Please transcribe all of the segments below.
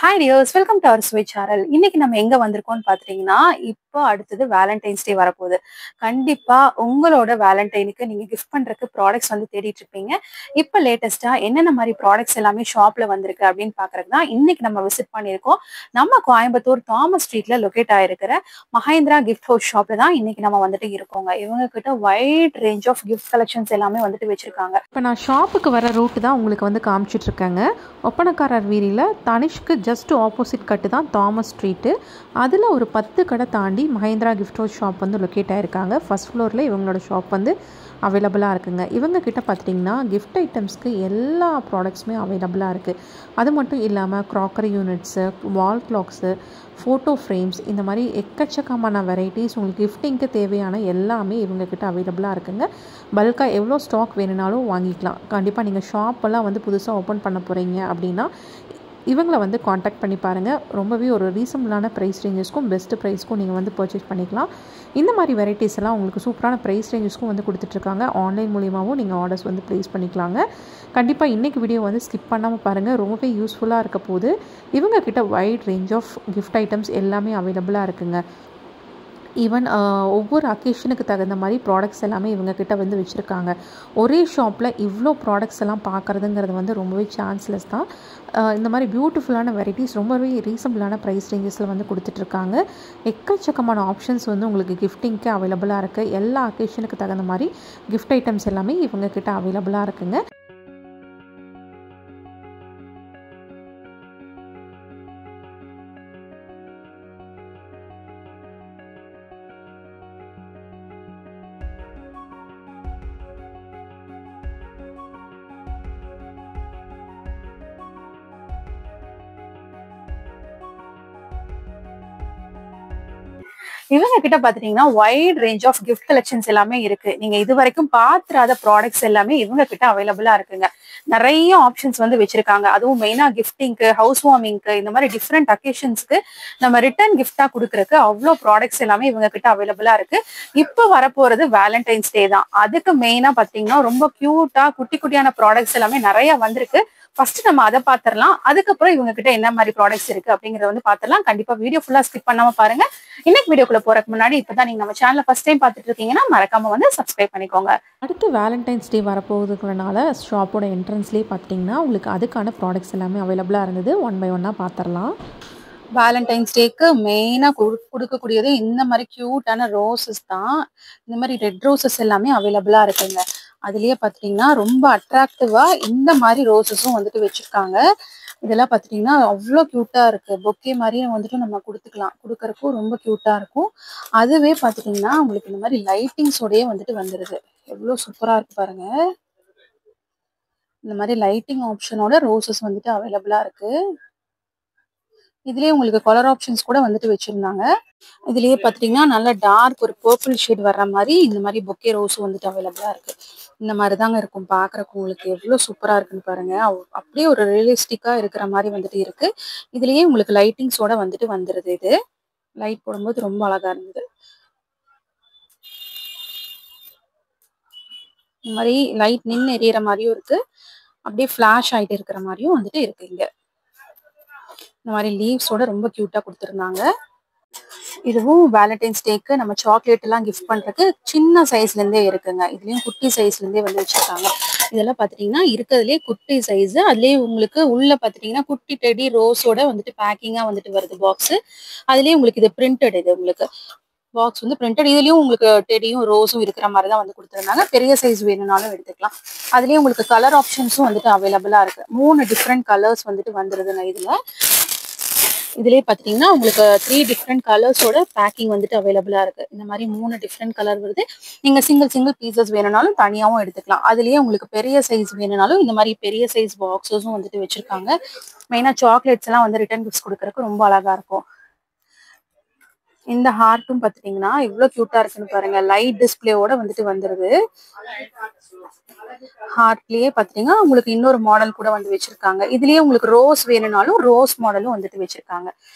Hi dears, welcome to our sweet channel. இன்னைக்கு நம்ம எங்க வந்திருக்கோம்னு பாத்தீங்கன்னா, இப்போ அடுத்தது வேலண்டைன்ஸ் டே வரப்போகுது. கண்டிப்பா உங்களோட வேலண்டைனுக்கு நீங்க கிஃப்ட் பண்றதுக்கு ப்ராடக்ட்ஸ் வந்து தேடிட்டு இருப்பீங்க. இப்போ லேட்டஸ்டா என்னென்ன மாதிரி ப்ராடக்ட்ஸ் எல்லாமே ஷாப்ல வந்திருக்கு அப்படின்னு பாக்குறதுக்கு தான் இன்னைக்கு நம்ம விசிட் பண்ணியிருக்கோம். நம்ம கோயம்புத்தூர் தாமஸ் ஸ்ட்ரீட்ல லொகேட் ஆயிருக்கிற மஹேந்திரா கிஃப்ட் ஹவுஸ் ஷாப்ல தான் இன்னைக்கு நம்ம வந்துட்டு இருக்கோங்க. இவங்க கிட்ட wide range of gift collections எல்லாமே வந்துட்டு வச்சிருக்காங்க. இப்போ நான் ஷாப்புக்கு வர ரூட்டு தான் உங்களுக்கு வந்து காமிச்சிட்ருக்கேங்க. ஒப்பனக்காரர் வீதியில் தனிஷ்க்கு ஜஸ்ட் ஆப்போசிட் கட்டு தான் தாமஸ் ஸ்ட்ரீட்டு. அதில் ஒரு 10 கடை தாண்டி மஹேந்திரா கிஃப்ட் ஹவுஸ் ஷாப் வந்து லொக்கேட் ஆகிருக்காங்க. ஃபர்ஸ்ட் ஃப்ளோரில் இவங்களோட ஷாப் வந்து அவைலபிளாக இருக்குங்க. இவங்க கிட்ட பார்த்திங்கன்னா கிஃப்ட் ஐட்டம்ஸ்க்கு எல்லா ப்ராடக்ட்ஸுமே அவைலபிளாக இருக்குது. அது மட்டும் இல்லாமல் க்ராக்கரி யூனிட்ஸு, வால் கிளாக்ஸு, ஃபோட்டோ ஃப்ரேம்ஸ், இந்த மாதிரி எக்கச்சக்கமான வெரைட்டிஸ் உங்களுக்கு கிஃப்டிங்க்கு தேவையான எல்லாமே இவங்கக்கிட்ட அவைலபிளாக இருக்குங்க. பல்காக எவ்வளோ ஸ்டாக் வேணுனாலும் வாங்கிக்கலாம். கண்டிப்பாக நீங்கள் ஷாப்பெல்லாம் வந்து புதுசாக ஓப்பன் பண்ண போகிறீங்க அப்படின்னா இவங்களை வந்து காண்டாக்ட் பண்ணி பாருங்கள். ரொம்பவே ஒரு ரீசனபிளான ப்ரைஸ் ரேஞ்சஸ்க்கும் பெஸ்ட்டு ப்ரைஸ்க்கும் நீங்கள் வந்து பர்ச்சேஸ் பண்ணிக்கலாம். இந்த மாதிரி வெரைட்டிஸ் எல்லாம் உங்களுக்கு சூப்பரான ப்ரைஸ் ரேஞ்சஸ்க்கும் வந்து கொடுத்துட்ருக்காங்க. ஆன்லைன் மூலியமாகவும் நீங்கள் ஆர்டர்ஸ் வந்து ப்ளேஸ் பண்ணிக்கலாங்க. கண்டிப்பாக இன்றைக்கி வீடியோ வந்து ஸ்கிப் பண்ணாமல் பாருங்கள். ரொம்பவே யூஸ்ஃபுல்லாக இருக்க போது. இவங்கக்கிட்ட wide range of gift items எல்லாமே அவைலபிளாக இருக்குங்க. ஈவன் ஒவ்வொரு அக்கேஷனுக்கு தகுந்த மாதிரி ப்ராடக்ட்ஸ் எல்லாமே இவங்கக்கிட்ட வந்து வச்சுருக்காங்க. ஒரே ஷாப்பில் இவ்வளோ ப்ராடக்ட்ஸ் எல்லாம் பார்க்குறதுங்கிறது வந்து ரொம்பவே சான்ஸ்லெஸ் தான். இந்த மாதிரி பியூட்டிஃபுல்லான வெரைட்டிஸ் ரொம்பவே ரீசனபிளான ப்ரைஸ் ரேஞ்சஸில் வந்து கொடுத்துட்ருக்காங்க. எக்கச்சக்கமான ஆப்ஷன்ஸ் வந்து உங்களுக்கு கிஃப்டிங்க்கு அவைலபிளாக இருக்குது. எல்லா அக்கேஷனுக்கு தகுந்த மாதிரி கிஃப்ட் ஐட்டம்ஸ் எல்லாமே இவங்கக்கிட்ட அவைலபிளாக இருக்குங்க. இவங்க கிட்ட பாத்தீங்கன்னா wide range of gift collections எல்லாமே இருக்கு. நீங்க இது வரைக்கும் பாத்துறாத ப்ராடக்ட்ஸ் எல்லாமே இவங்க கிட்ட அவைலபிளா இருக்குங்க. நிறைய ஆப்ஷன்ஸ் வந்து வச்சிருக்காங்க. அதுவும் மெயினா கிஃப்டிங்க்கு, ஹவுஸ் வார்மிங்க்கு, இந்த மாதிரி டிஃப்ரெண்ட் அக்கேஷன்ஸ்க்கு நம்ம ரிட்டர்ன் கிஃப்டா கொடுக்கறதுக்கு அவ்வளோ ப்ராடக்ட்ஸ் எல்லாமே இவங்க கிட்ட அவைலபிளா இருக்கு. இப்போ வரப்போறது வேலண்டைன்ஸ் டே தான். அதுக்கு மெயினா பாத்தீங்கன்னா ரொம்ப கியூட்டா குட்டி குட்டியான ப்ராடக்ட்ஸ் எல்லாமே நிறைய வந்திருக்கு. ஃபர்ஸ்ட் நம்ம அதை பாத்திரலாம். அதுக்கப்புறம் இவங்க கிட்ட என்ன மாதிரி ப்ராடக்ட்ஸ் இருக்கு அப்படிங்கறத வந்து பாத்திரலாம். கண்டிப்பா வீடியோ ஃபுல்லா ஸ்கிப் பண்ணாம பாருங்க. இன்னைக்கு வீடியோக்குள்ள போறதுக்கு முன்னாடி இப்பதான் நீங்க நம்ம சேனலை ஃபர்ஸ்ட் டைம் பார்த்துட்டு இருக்கீங்கன்னா மறக்காம வந்து சப்ஸ்கிரைப் பண்ணிக்கோங்க. அடுத்து வேலண்டைன்ஸ் டே வரப்போகுதுங்கிறனால ஷாப்போட என்ட்ரன்ஸ்லேயே பார்த்தீங்கன்னா உங்களுக்கு அதுக்கான ப்ராடக்ட்ஸ் எல்லாமே அவைலபிளாக இருந்தது. ஒன் பை ஒன்னாக பார்த்துடலாம். வேலண்டைன்ஸ் டேக்கு மெயினா கொடுக்கக்கூடியது இந்த மாதிரி கியூட்டான ரோசஸ் தான். இந்த மாதிரி ரெட் ரோசஸ் எல்லாமே அவைலபிளா இருக்குங்க. அதுலயே பாத்தீங்கன்னா ரொம்ப அட்ராக்டிவா இந்த மாதிரி ரோசஸும் வந்துட்டு வச்சிருக்காங்க. இதெல்லாம் பாத்தீங்கன்னா அவ்வளோ கியூட்டா இருக்கு. பொக்கே மாதிரியே வந்துட்டு நம்ம கொடுக்கறதுக்கும் ரொம்ப கியூட்டா இருக்கும். அதுவே பாத்தீங்கன்னா உங்களுக்கு இந்த மாதிரி லைட்டிங்ஸோடயே வந்துட்டு வந்துருது. எவ்வளவு சூப்பரா இருக்கு பாருங்க. இந்த மாதிரி லைட்டிங் ஆப்ஷனோட ரோசஸ் வந்துட்டு அவைலபிளா இருக்கு. இதுலயே உங்களுக்கு கலர் ஆப்ஷன்ஸ் கூட வந்துட்டு வச்சிருந்தாங்க. இதுலயே பாத்தீங்கன்னா நல்ல டார்க் ஒரு பர்பிள் ஷேட் வர்ற மாதிரி இந்த மாதிரி பொக்கே ரோஸ் வந்துட்டு அவைலபிளா இருக்கு. இந்த மாதிரி தாங்க இருக்கும் பாக்குறதுக்கு. உங்களுக்கு எவ்வளவு சூப்பரா இருக்குன்னு பாருங்க. அப்படியே ஒரு ரியலிஸ்டிக்கா இருக்கிற மாதிரி வந்துட்டு இருக்கு. இதுலயே உங்களுக்கு லைட்டிங்ஸோட வந்துட்டு வந்துருது. இது லைட் போடும்போது ரொம்ப அழகா இருந்தது. இந்த மாதிரி லைட் நின்று எரியற மாதிரியும் இருக்கு. அப்படியே ஃபிளாஷ் ஆயிட்டு இருக்கிற மாதிரியும் வந்துட்டு இருக்கு. இங்க இந்த மாதிரி லீவ்ஸோட ரொம்ப கியூட்டா கொடுத்துருந்தாங்க. இதுவும் வேலண்டைன்ஸ் டேக்கு நம்ம சாக்லேட் எல்லாம் கிஃப்ட் பண்றதுக்கு சின்ன சைஸ்ல இருந்தே இருக்குங்க. இதுலயும் குட்டி சைஸ்ல இருந்தே வந்து வச்சிருக்காங்க. இதெல்லாம் பாத்தீங்கன்னா இருக்கிறதுலே குட்டி சைஸ். அதுலயே உங்களுக்கு உள்ள பாத்தீங்கன்னா குட்டி டெடி ரோஸோட வந்துட்டு பேக்கிங்கா வந்துட்டு வருது பாக்ஸ். அதுலயே உங்களுக்கு இது பிரிண்டட். இது உங்களுக்கு பாக்ஸ் வந்து பிரிண்டட். இதுலயும் உங்களுக்கு டெடியும் ரோஸும் இருக்கிற மாதிரி தான் வந்து கொடுத்துருந்தாங்க. பெரிய சைஸ் வேணும்னாலும் எடுத்துக்கலாம். அதுலயே உங்களுக்கு கலர் ஆப்ஷன்ஸும் வந்துட்டு அவைலபிளா இருக்கு. 3 டிஃப்ரெண்ட் கலர்ஸ் வந்துட்டு வந்துருதுங்க. இதுலயே பாத்தீங்கன்னா உங்களுக்கு 3 டிஃப்ரெண்ட் கலர்ஸோட பேக்கிங் வந்துட்டு அவைலபிளா இருக்கு. இந்த மாதிரி 3 டிஃப்ரெண்ட் கலர் வருது. நீங்க சிங்கிள் பீசஸ் வேணும்னாலும் தனியாவும் எடுத்துக்கலாம். அதுலயே உங்களுக்கு பெரிய சைஸ் வேணும்னாலும் இந்த மாதிரி பெரிய சைஸ் பாக்ஸஸும் வந்துட்டு வச்சிருக்காங்க. மெயினா சாக்லேட்ஸ் எல்லாம் வந்து ரிட்டர்ன் கிஃப்ட்ஸ் கொடுக்கறதுக்கு ரொம்ப அழகா இருக்கும். இந்த ஹார்ட்டும் பாத்தீங்கன்னா இவ்வளவு கியூட்டா இருக்குன்னு பாருங்க. லைட் டிஸ்பிளேவோட வந்துட்டு வந்துருது. ஹார்ட்லயே பாத்தீங்கன்னா உங்களுக்கு இன்னொரு மாடல் கூட வந்து வச்சிருக்காங்க. இதுலயே உங்களுக்கு ரோஸ் வேணும்னாலும் ரோஸ் மாடலும் வந்துட்டு வச்சிருக்காங்க.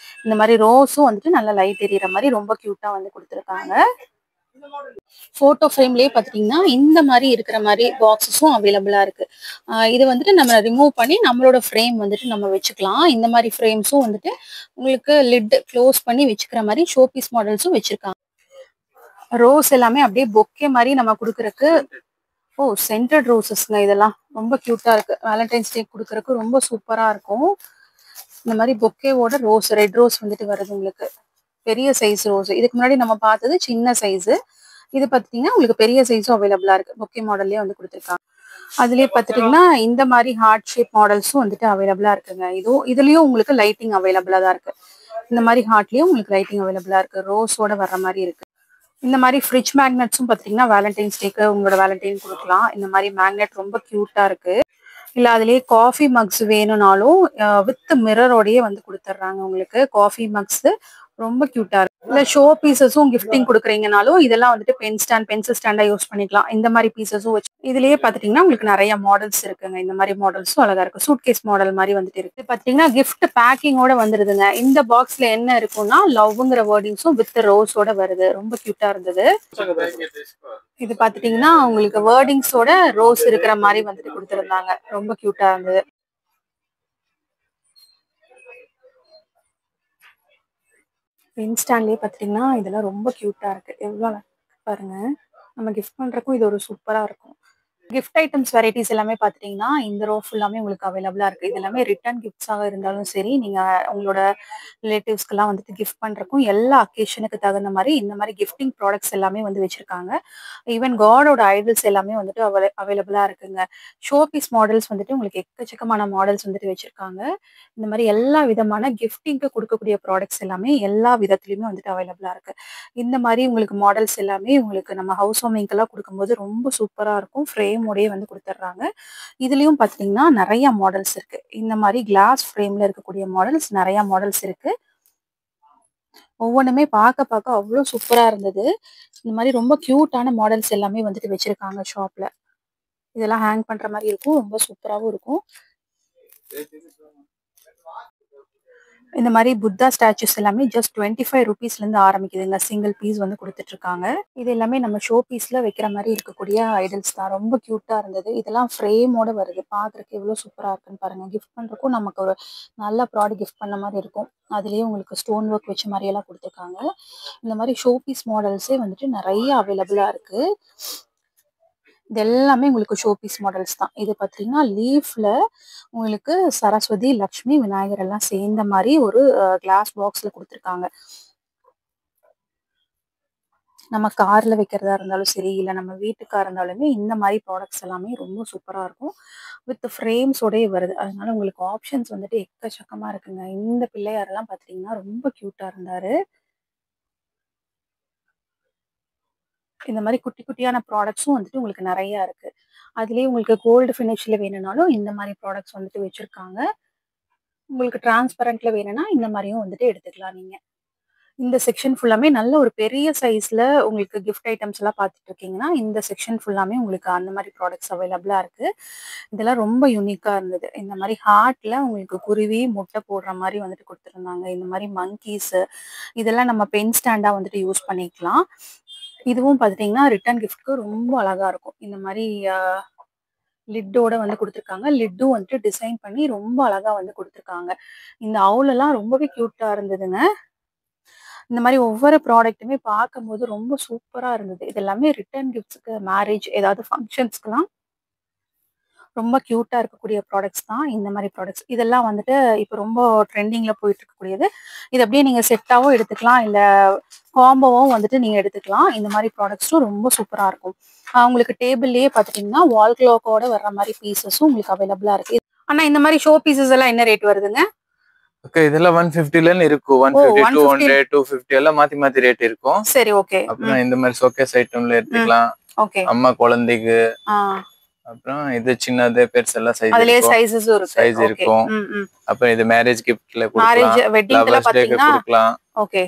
இந்த மாதிரி ரோஸும் வந்துட்டு நல்லா லைட் எரியற மாதிரி ரொம்ப கியூட்டா வந்து கொடுத்துருக்காங்க. போட்டோ ஃப்ரேம்லயே பாத்தீங்கன்னா இந்த மாதிரி இருக்கிற மாதிரி பாக்ஸஸும் அவைலபிளா இருக்கு. இது வந்துட்டு நம்ம ரிமூவ் பண்ணி நம்மளோட ஃப்ரேம் வந்துட்டு நம்ம வச்சுக்கலாம். இந்த மாதிரி ஃப்ரேம்ஸும் வந்துட்டு உங்களுக்கு லிட் க்ளோஸ் பண்ணி வச்சுக்கிற மாதிரி ஷோ பீஸ் மாடல்ஸும் வச்சிருக்காங்க. ரோஸ் எல்லாமே அப்படியே பொக்கே மாதிரி நம்ம கொடுக்கறக்கு. ஓ, சென்டர்ட் ரோசஸ்ங்க. இதெல்லாம் ரொம்ப கியூட்டா இருக்கு. வேலண்டைன்ஸ் டே கொடுக்கறக்கு ரொம்ப சூப்பரா இருக்கும். இந்த மாதிரி பொக்கேவோட ரோஸ், ரெட் ரோஸ் வந்துட்டு வருது உங்களுக்கு. பெரிய சைஸ் ரோஸ். இதுக்கு முன்னாடி நம்ம பார்த்தது சின்ன சைஸ். இது பாத்தீங்கன்னா உங்களுக்கு பெரிய சைஸும் அவைலபிளா இருக்கு. பொக்கே மாடல்லயே வந்து கொடுத்துருக்காங்க. அதுலயே பாத்துட்டீங்கன்னா இந்த மாதிரி ஹார்ட் ஷேப் மாடல்ஸும் வந்துட்டு அவைலபிளா இருக்குங்க. இதுலயும் உங்களுக்கு லைட்டிங் அவைலபிளா தான் இருக்கு. இந்த மாதிரி ஹார்ட்லயும் உங்களுக்கு லைட்டிங் அவைலபிளா இருக்கு. ரோஸோட வர்ற மாதிரி இருக்கு. இந்த மாதிரி ஃப்ரிட்ஜ் மேக்னெட்ஸும் பாத்தீங்கன்னா வேலண்டைன்ஸ் டேக்கு உங்களோட வேலண்டைன் கொடுக்கலாம். இந்த மாதிரி மேக்னெட் ரொம்ப கியூட்டா இருக்கு. இல்ல அதுலயே காஃபி மக்ஸ் வேணும்னாலும் வித் மிரரோடயே வந்து கொடுத்துட்றாங்க உங்களுக்கு. காஃபி மக்ஸ் ரொம்ப கியூட்டா இருக்கு. இல்ல ஷோ பீசஸும் கிஃப்டிங் கொடுக்குறீங்கனாலும் இதெல்லாம் வந்துட்டு பென் ஸ்டாண்ட், பென்சில் ஸ்டாண்டா யூஸ் பண்ணிக்கலாம். இந்த மாதிரி பீசஸும் வச்சு இதுலயே பாத்துட்டீங்கன்னா உங்களுக்கு நிறைய மாடல்ஸ் இருக்குங்க. இந்த மாதிரி மாடல்ஸும் அழகா இருக்கு. சூட் கேஸ் மாடல் மாதிரி வந்துட்டு இருக்கு. பாத்தீங்கன்னா கிஃப்ட் பேக்கிங்கோட வந்துருதுங்க. இந்த பாக்ஸ்ல என்ன இருக்கும்னா லவ்ங்கிற வேர்டிங்ஸும் வித் ரோஸோட வருது. ரொம்ப கியூட்டா இருந்தது. இது பாத்துட்டீங்கன்னா உங்களுக்கு வேர்டிங்ஸோட ரோஸ் இருக்கிற மாதிரி வந்துட்டு கொடுத்துருந்தாங்க. ரொம்ப கியூட்டா இருந்தது. பென் ஸ்டாண்ட்லயே பாத்தீங்கன்னா இதெல்லாம் ரொம்ப கியூட்டா இருக்கு. எவ்வளவு பாருங்க. நம்ம கிஃப்ட் பண்றதுக்கும் இது ஒரு சூப்பரா இருக்கும். கிஃப்ட் ஐட்டம்ஸ் வெரைட்டிஸ் எல்லாமே பாத்துட்டீங்கன்னா இந்த ரோ ஃபுல்லாமே உங்களுக்கு அவைலபிளா இருக்கு. இது எல்லாமே ரிட்டர்ன் கிஃப்ட்ஸாக இருந்தாலும் சரி, நீங்க உங்களோட ரிலேட்டிவ்ஸ்க்கெல்லாம் வந்துட்டு கிஃப்ட் பண்றதுக்கும் எல்லா அக்கேஷனுக்கு தகுந்த மாதிரி இந்த மாதிரி கிஃப்டிங் ப்ராடக்ட்ஸ் எல்லாமே வந்து வச்சிருக்காங்க. ஈவன் காடோட ஐடல்ஸ் எல்லாமே வந்துட்டு அவைலபிளா இருக்குங்க. ஷோ பீஸ் மாடல்ஸ் வந்துட்டு உங்களுக்கு எக்கச்சக்கமான மாடல்ஸ் வந்துட்டு வச்சிருக்காங்க. இந்த மாதிரி எல்லா விதமான கிஃப்டிங்க்கு கொடுக்கக்கூடிய ப்ராடக்ட்ஸ் எல்லாமே எல்லா விதத்துலயுமே வந்துட்டு அவைலபிளா இருக்கு. இந்த மாதிரி உங்களுக்கு மாடல்ஸ் எல்லாமே உங்களுக்கு நம்ம ஹவுஸ் வார்மிங்க்கெல்லாம் கொடுக்கும்போது ரொம்ப சூப்பரா இருக்கும். ஃப்ரேமோடயே வந்து கொடுத்துட்றாங்க. இதுலயும் பாத்தீங்கன்னா நிறைய மாடல்ஸ் இருக்கு. இந்த மாதிரி கிளாஸ் ஃப்ரேம்ல இருக்கக்கூடிய மாடல்ஸ் நிறைய மாடல்ஸ் இருக்கு. ஒவ்வொன்றுமே பார்க்க அவ்வளோ சூப்பரா இருந்தது. இந்த மாதிரி ரொம்ப கியூட்டான மாடல்ஸ் எல்லாமே வந்துட்டு வச்சிருக்காங்க ஷாப்ல. இதெல்லாம் ஹேங் பண்ற மாதிரி இருக்கும். ரொம்ப சூப்பராகவும் இருக்கும். இந்த மாதிரி புத்தா ஸ்டாச்சுஸ் எல்லாமே ஜஸ்ட் 25 rupeesல இருந்து ஆரம்பிக்குதுங்க. சிங்கிள் பீஸ் வந்து கொடுத்துட்டு இருக்காங்க. இது எல்லாமே நம்ம ஷோ பீஸ்ல வைக்கிற மாதிரி இருக்கக்கூடிய ஐடல்ஸ் தான். ரொம்ப கியூட்டா இருந்தது. இதெல்லாம் ஃப்ரேமோட வருது. பாக்குறதுக்கு எவ்வளவு சூப்பரா இருக்குன்னு பாருங்க. கிஃப்ட் பண்றதுக்கும் நமக்கு ஒரு நல்ல ப்ராடக்ட் கிஃப்ட் பண்ண மாதிரி இருக்கும். அதுலயே உங்களுக்கு ஸ்டோன் ஒர்க் வச்ச மாதிரி எல்லாம் கொடுத்துருக்காங்க. இந்த மாதிரி ஷோ பீஸ் மாடல்ஸே வந்துட்டு நிறைய அவைலபிளா இருக்கு. இது எல்லாமே உங்களுக்கு ஷோ பீஸ் மாடல்ஸ் தான். இது பாத்தீங்கன்னா லீஃப்ல உங்களுக்கு சரஸ்வதி, லக்ஷ்மி, விநாயகர் எல்லாம் சேர்ந்த மாதிரி ஒரு கிளாஸ் பாக்ஸ்ல கொடுத்துருக்காங்க. நம்ம கார்ல வைக்கிறதா இருந்தாலும் சரி, இல்ல நம்ம வீட்டுக்கா இருந்தாலுமே இந்த மாதிரி ப்ராடக்ட்ஸ் எல்லாமே ரொம்ப சூப்பரா இருக்கும். வித் ஃப்ரேம்ஸோடயே வருது. அதனால உங்களுக்கு ஆப்ஷன்ஸ் வந்துட்டு எக்கச்சக்கமா இருக்குங்க. இந்த பிள்ளையார் எல்லாம் பாத்தீங்கன்னா ரொம்ப கியூட்டா இருந்தாரு. இந்த மாதிரி குட்டி குட்டியான ப்ராடக்ட்ஸும் வந்துட்டு உங்களுக்கு நிறைய இருக்கு. அதுலயே உங்களுக்கு கோல்டு ஃபினிஷ்ல வேணும்னாலும் இந்த மாதிரி ப்ராடக்ட்ஸ் வந்துட்டு வச்சிருக்காங்க. உங்களுக்கு டிரான்ஸ்பரண்ட்ல வேணும்னா இந்த மாதிரியும் வந்துட்டு எடுத்துக்கலாம் நீங்க. இந்த செக்ஷன் ஃபுல்லாமே நல்ல ஒரு பெரிய சைஸ்ல உங்களுக்கு கிஃப்ட் ஐட்டம்ஸ் எல்லாம் பார்த்துட்டு இருக்கீங்கன்னா இந்த செக்ஷன் ஃபுல்லாமே உங்களுக்கு அந்த மாதிரி ப்ராடக்ட்ஸ் அவைலபிளா இருக்கு. இதெல்லாம் ரொம்ப யூனிக்கா இருந்தது. இந்த மாதிரி ஹார்ட்ல உங்களுக்கு குருவி முட்டை போடுற மாதிரி வந்துட்டு கொடுத்துருந்தாங்க. இந்த மாதிரி மங்கீஸ் இதெல்லாம் நம்ம பென் ஸ்டாண்டா வந்துட்டு யூஸ் பண்ணிக்கலாம். இதுவும் பாத்தீங்கன்னா ரிட்டர்ன் கிஃப்ட்க்கு ரொம்ப அழகா இருக்கும். இந்த மாதிரி லிட்டோட வந்து கொடுத்துருக்காங்க. லிட்டும் வந்துட்டு டிசைன் பண்ணி ரொம்ப அழகா வந்து கொடுத்துருக்காங்க. இந்த அவுல் எல்லாம் ரொம்பவே கியூட்டா இருந்ததுங்க. இந்த மாதிரி ஒவ்வொரு ப்ராடக்ட்டுமே பார்க்கும்போது ரொம்ப சூப்பரா இருந்தது. இது எல்லாமே ரிட்டர்ன் கிஃப்ட்ஸ்க்கு, மேரேஜ் ஏதாவது ஃபங்க்ஷன்ஸ்க்குலாம் ரொம்ப கியூட்டா இருக்கக்கூடிய ப்ராடக்ட்ஸ் தான் இந்த மாதிரி ப்ராடக்ட்ஸ். இதெல்லாம் வந்துட்டு இப்போ ரொம்ப ட்ரெண்டிங்ல போயிட்டு இருக்கக்கூடியது. இது அப்படியே நீங்க செட்டாவும் எடுத்துக்கலாம், இல்ல காம்போவும் வந்துட்டு நீங்க எடுத்துக்கலாம். இந்த மாதிரி ப்ராடக்ட்ஸும் ரொம்ப சூப்பரா இருக்கும். உங்களுக்கு டேபிள்லயே பாத்துட்டீங்கன்னா வால் கிளாக்கோட வர்ற மாதிரி பீசஸும் உங்களுக்கு அவைலபிளா இருக்கு. ஆனா இந்த மாதிரி ஷோ பீசஸ் எல்லாம் என்ன ரேட் வருதுங்க? ஓகே, இதெல்லாம் 150ல இருக்கும். 150, 200, 250 எல்லாம் மாத்தி ரேட் இருக்கும். சரி, ஓகே. அப்புறம் இந்த மாதிரி ஷோகேஸ் ஐட்டம்ல எடுத்துக்கலாம். ஓகே. அம்மா குழந்தைக்கு, அப்புறம் இது சின்னது பெருசு எல்லாம் சைஸ் இருக்கும். அப்புறம் இது மேரேஜ் கிஃப்ட்ல கொடுக்கலாம், லவர்ஸ் டேக்கு கொடுக்கலாம். ஓகே.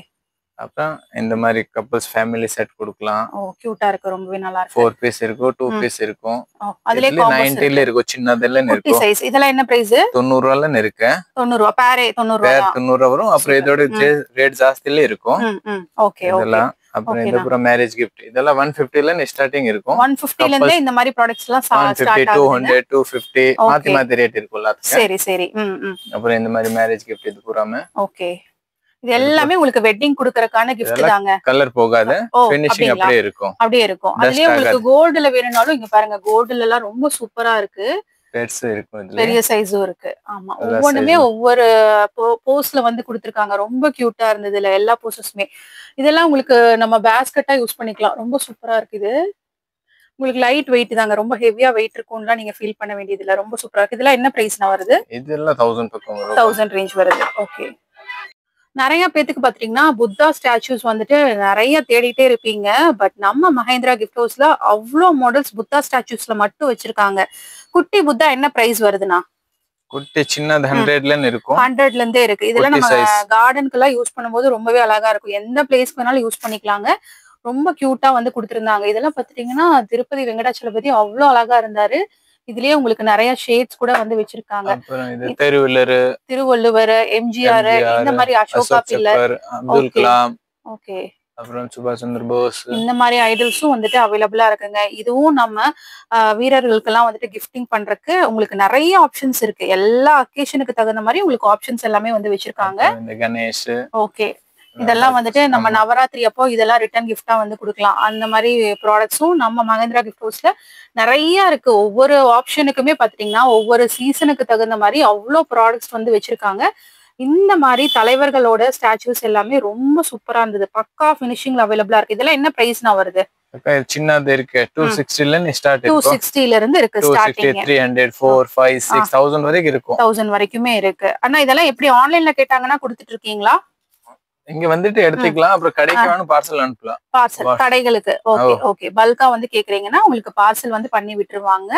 அப்புறம் இந்த மாதிரி கப்பல்ஸ் ஃபேமிலி செட் கொடுக்கலாம். கியூட்டா இருக்கு. ரொம்பவே நல்லா இருக்கு. 4 பீஸ் இருக்கும், 2 பீஸ் இருக்கும். அதுல 90ல இருக்கும், சின்னதுல இருக்கும். சைஸ் இதெல்லாம் என்ன பிரைஸ்? 90 ரூபாய்ல இருக்கு. 90 ரூபாய் பேரே 90 ரூபாய். பேர் 90 ரூபாய் வரும். அப்புறம் இதோட ரேட் ஜாஸ்தில இருக்கும். ஓகே, இதெல்லாம் அப்புறம் இது பூரா மேரேஜ் கிஃப்ட் இதெல்லாம் 150ல ஸ்டார்டிங் இருக்கும் 150ல இருந்தே இந்த மாதிரி ப்ராடக்ட்ஸ் எல்லாம் ஸ்டார்ட் 200 250 மாத்தி மாத்தி ரேட் இருக்கும்ல சரி சரி அப்புறம் இந்த மாதிரி மேரேஜ் கிஃப்ட் இது பூராமே ஓகே இது எல்லாமே உங்களுக்கு வெட்டிங் குடுக்கறதுக்கான gift தாங்க கலர் போகாது ஃபினிஷிங் அப்படியே இருக்கும் அதுலயே உங்களுக்கு கோல்ட்ல வேணும்னாலும் இங்க பாருங்க கோல்ட்ல எல்லாம் ரொம்ப சூப்பரா இருக்கு பெருசு இருக்கும் இதுல பெரிய சைஸும் இருக்கு ஆமா ஒவ்வொண்ணுமே ஒவ்வொரு போஸ்ல வந்து கொடுத்திருக்காங்க ரொம்ப கியூட்டா இருந்தது இல்ல எல்லா போஸஸுமே இதெல்லாம் உங்களுக்கு நம்ம பேஸ்கெட்டா யூஸ் பண்ணிக்கலாம் ரொம்ப சூப்பரா இருக்கு இது உங்களுக்கு லைட் வெயிட் தாங்க ரொம்ப ஹெவியா வெயிட் இருக்கும்லாம் நீங்க ஃபீல் பண்ண வேண்டியது இல்ல ரொம்ப சூப்பரா இருக்கு இதெல்லாம் என்ன பிரைஸ்னா வருது இதெல்லாம் 1000 பக்கம் வரும் 1000 ரேஞ்ச் வருது ஓகே நிறைய பேத்துக்கு பாத்தீங்கன்னா புத்தா ஸ்டாச்சூஸ் வந்துட்டு நிறைய தேடிட்டே இருப்பீங்க பட் நம்ம மஹேந்திரா கிஃப்ட் ஹவுஸ்ல அவ்வளோ மாடல்ஸ் புத்தா ஸ்டாச்சூஸ்ல மட்டும் வச்சிருக்காங்க குட்டி புத்தா என்ன பிரைஸ் வருதுன்னா குட்டி சின்னது 100ல இருக்கும் 100ல இருந்தே இருக்கு இதெல்லாம் நம்ம கார்டனுக்கு எல்லாம் யூஸ் பண்ணும்போது ரொம்பவே அழகா இருக்கும் எந்த பிளேஸ்க்கு வேணாலும் யூஸ் பண்ணிக்கலாங்க ரொம்ப கியூட்டா வந்து கொடுத்திருந்தாங்க இதெல்லாம் பாத்தீங்கன்னா திருப்பதி வெங்கடாச்சலபதி அவ்வளவு அழகா இருந்தாரு இதுலயே உங்களுக்கு நிறைய ஷேட்ஸ் கூட வந்து வச்சிருக்காங்க திருவள்ளுவர் எம்ஜிஆர் இந்த மாதிரி அசோகா பில்லர் அப்துல் கலாம் ஓகே அப்புறம் சுபாஷ் சந்திர போஸ் இந்த மாதிரி ஐடல்ஸும் வந்துட்டு அவைலபிளா இருக்குங்க இதுவும் நம்ம வீரர்களுக்கு எல்லாம் வந்துட்டு கிஃப்டிங் பண்றதுக்கு உங்களுக்கு நிறைய ஆப்ஷன்ஸ் இருக்கு எல்லா அக்கேஷனுக்கு தகுந்த மாதிரி உங்களுக்கு ஆப்ஷன்ஸ் எல்லாமே வந்து வச்சிருக்காங்க கணேஷ் ஓகே இதெல்லாம் வந்துட்டு நம்ம நவராத்திரி அப்போ இதெல்லாம் ரிட்டர்ன் கிஃப்டா வந்து கொடுக்கலாம் அந்த மாதிரி ப்ராடக்ட்ஸும் நம்ம மஹேந்திரா கிஃப்ட் ஹவுஸ்ல நிறைய இருக்கு ஒவ்வொரு ஆப்ஷனுக்குமே பாத்தீங்கன்னா ஒவ்வொரு சீசனுக்கு தகுந்த மாதிரி அவ்வளோ ப்ராடக்ட்ஸ் வந்து வச்சிருக்காங்க இந்த மாதிரி தலைவர்களோட ஸ்டாச்சூஸ் எல்லாமே ரொம்ப சூப்பரா இருந்தது பக்கா ஃபினிஷிங்ல அவைலபிளா இருக்கு இதெல்லாம் என்ன பிரைஸ்னா வருது சின்னது இருக்கு 260ல ஸ்டார்ட் இருக்கு 260ல இருந்து இருக்கு ஸ்டார்டிங் 300 4 5 6000 வரைக்கும் இருக்கும் 1000 வரைக்குமே இருக்கு ஆனா இதெல்லாம் எப்படி ஆன்லைன்ல கேட்டாங்கன்னா கொடுத்துட்டு இருக்கீங்களா இங்க வந்துட்டு எடுத்துக்கலாம் அப்புறம் கடைக்கு வேணும் பார்சல் அனுப்பலாம் பார்சல் கடைகளுக்கு ஓகே ஓகே பல்கா வந்து கேக்குறீங்கன்னா உங்களுக்கு பார்சல் வந்து பண்ணி விட்டுருவாங்க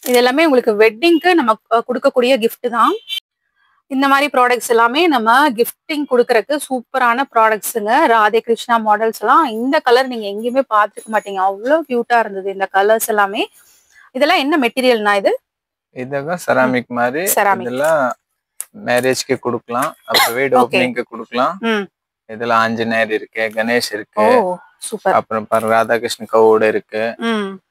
இது எல்லாமே உங்களுக்கு வெட்டிங்க்கு நம்ம கொடுக்கக்கூடிய gift தான் இந்த மாதிரி ப்ராடக்ட்ஸ் எல்லாமே நம்ம கிஃப்டிங் கொடுக்கறதுக்கு சூப்பரான ப்ராடக்ட்ஸுங்க ராதே கிருஷ்ணா மாடல்ஸ் எல்லாம் இந்த கலர் நீங்க எங்கேயுமே பார்த்துக்க மாட்டீங்க அவ்வளவு கியூட்டா இருந்தது இந்த கலர்ஸ் எல்லாமே இதெல்லாம் என்ன மெட்டீரியல்னா இது இதெல்லாம் செராமிக் மாதிரி இதெல்லாம் மேரேஜ்க்கு கொடுக்கலாம் அப்புறம் வீடு ஓபனிங்க்கு கொடுக்கலாம் இதுல ஆஞ்சநேயர் இருக்கு கணேஷ் இருக்கு சூப்பர் அப்புறம் ராதாகிருஷ்ண கவுட இருக்கு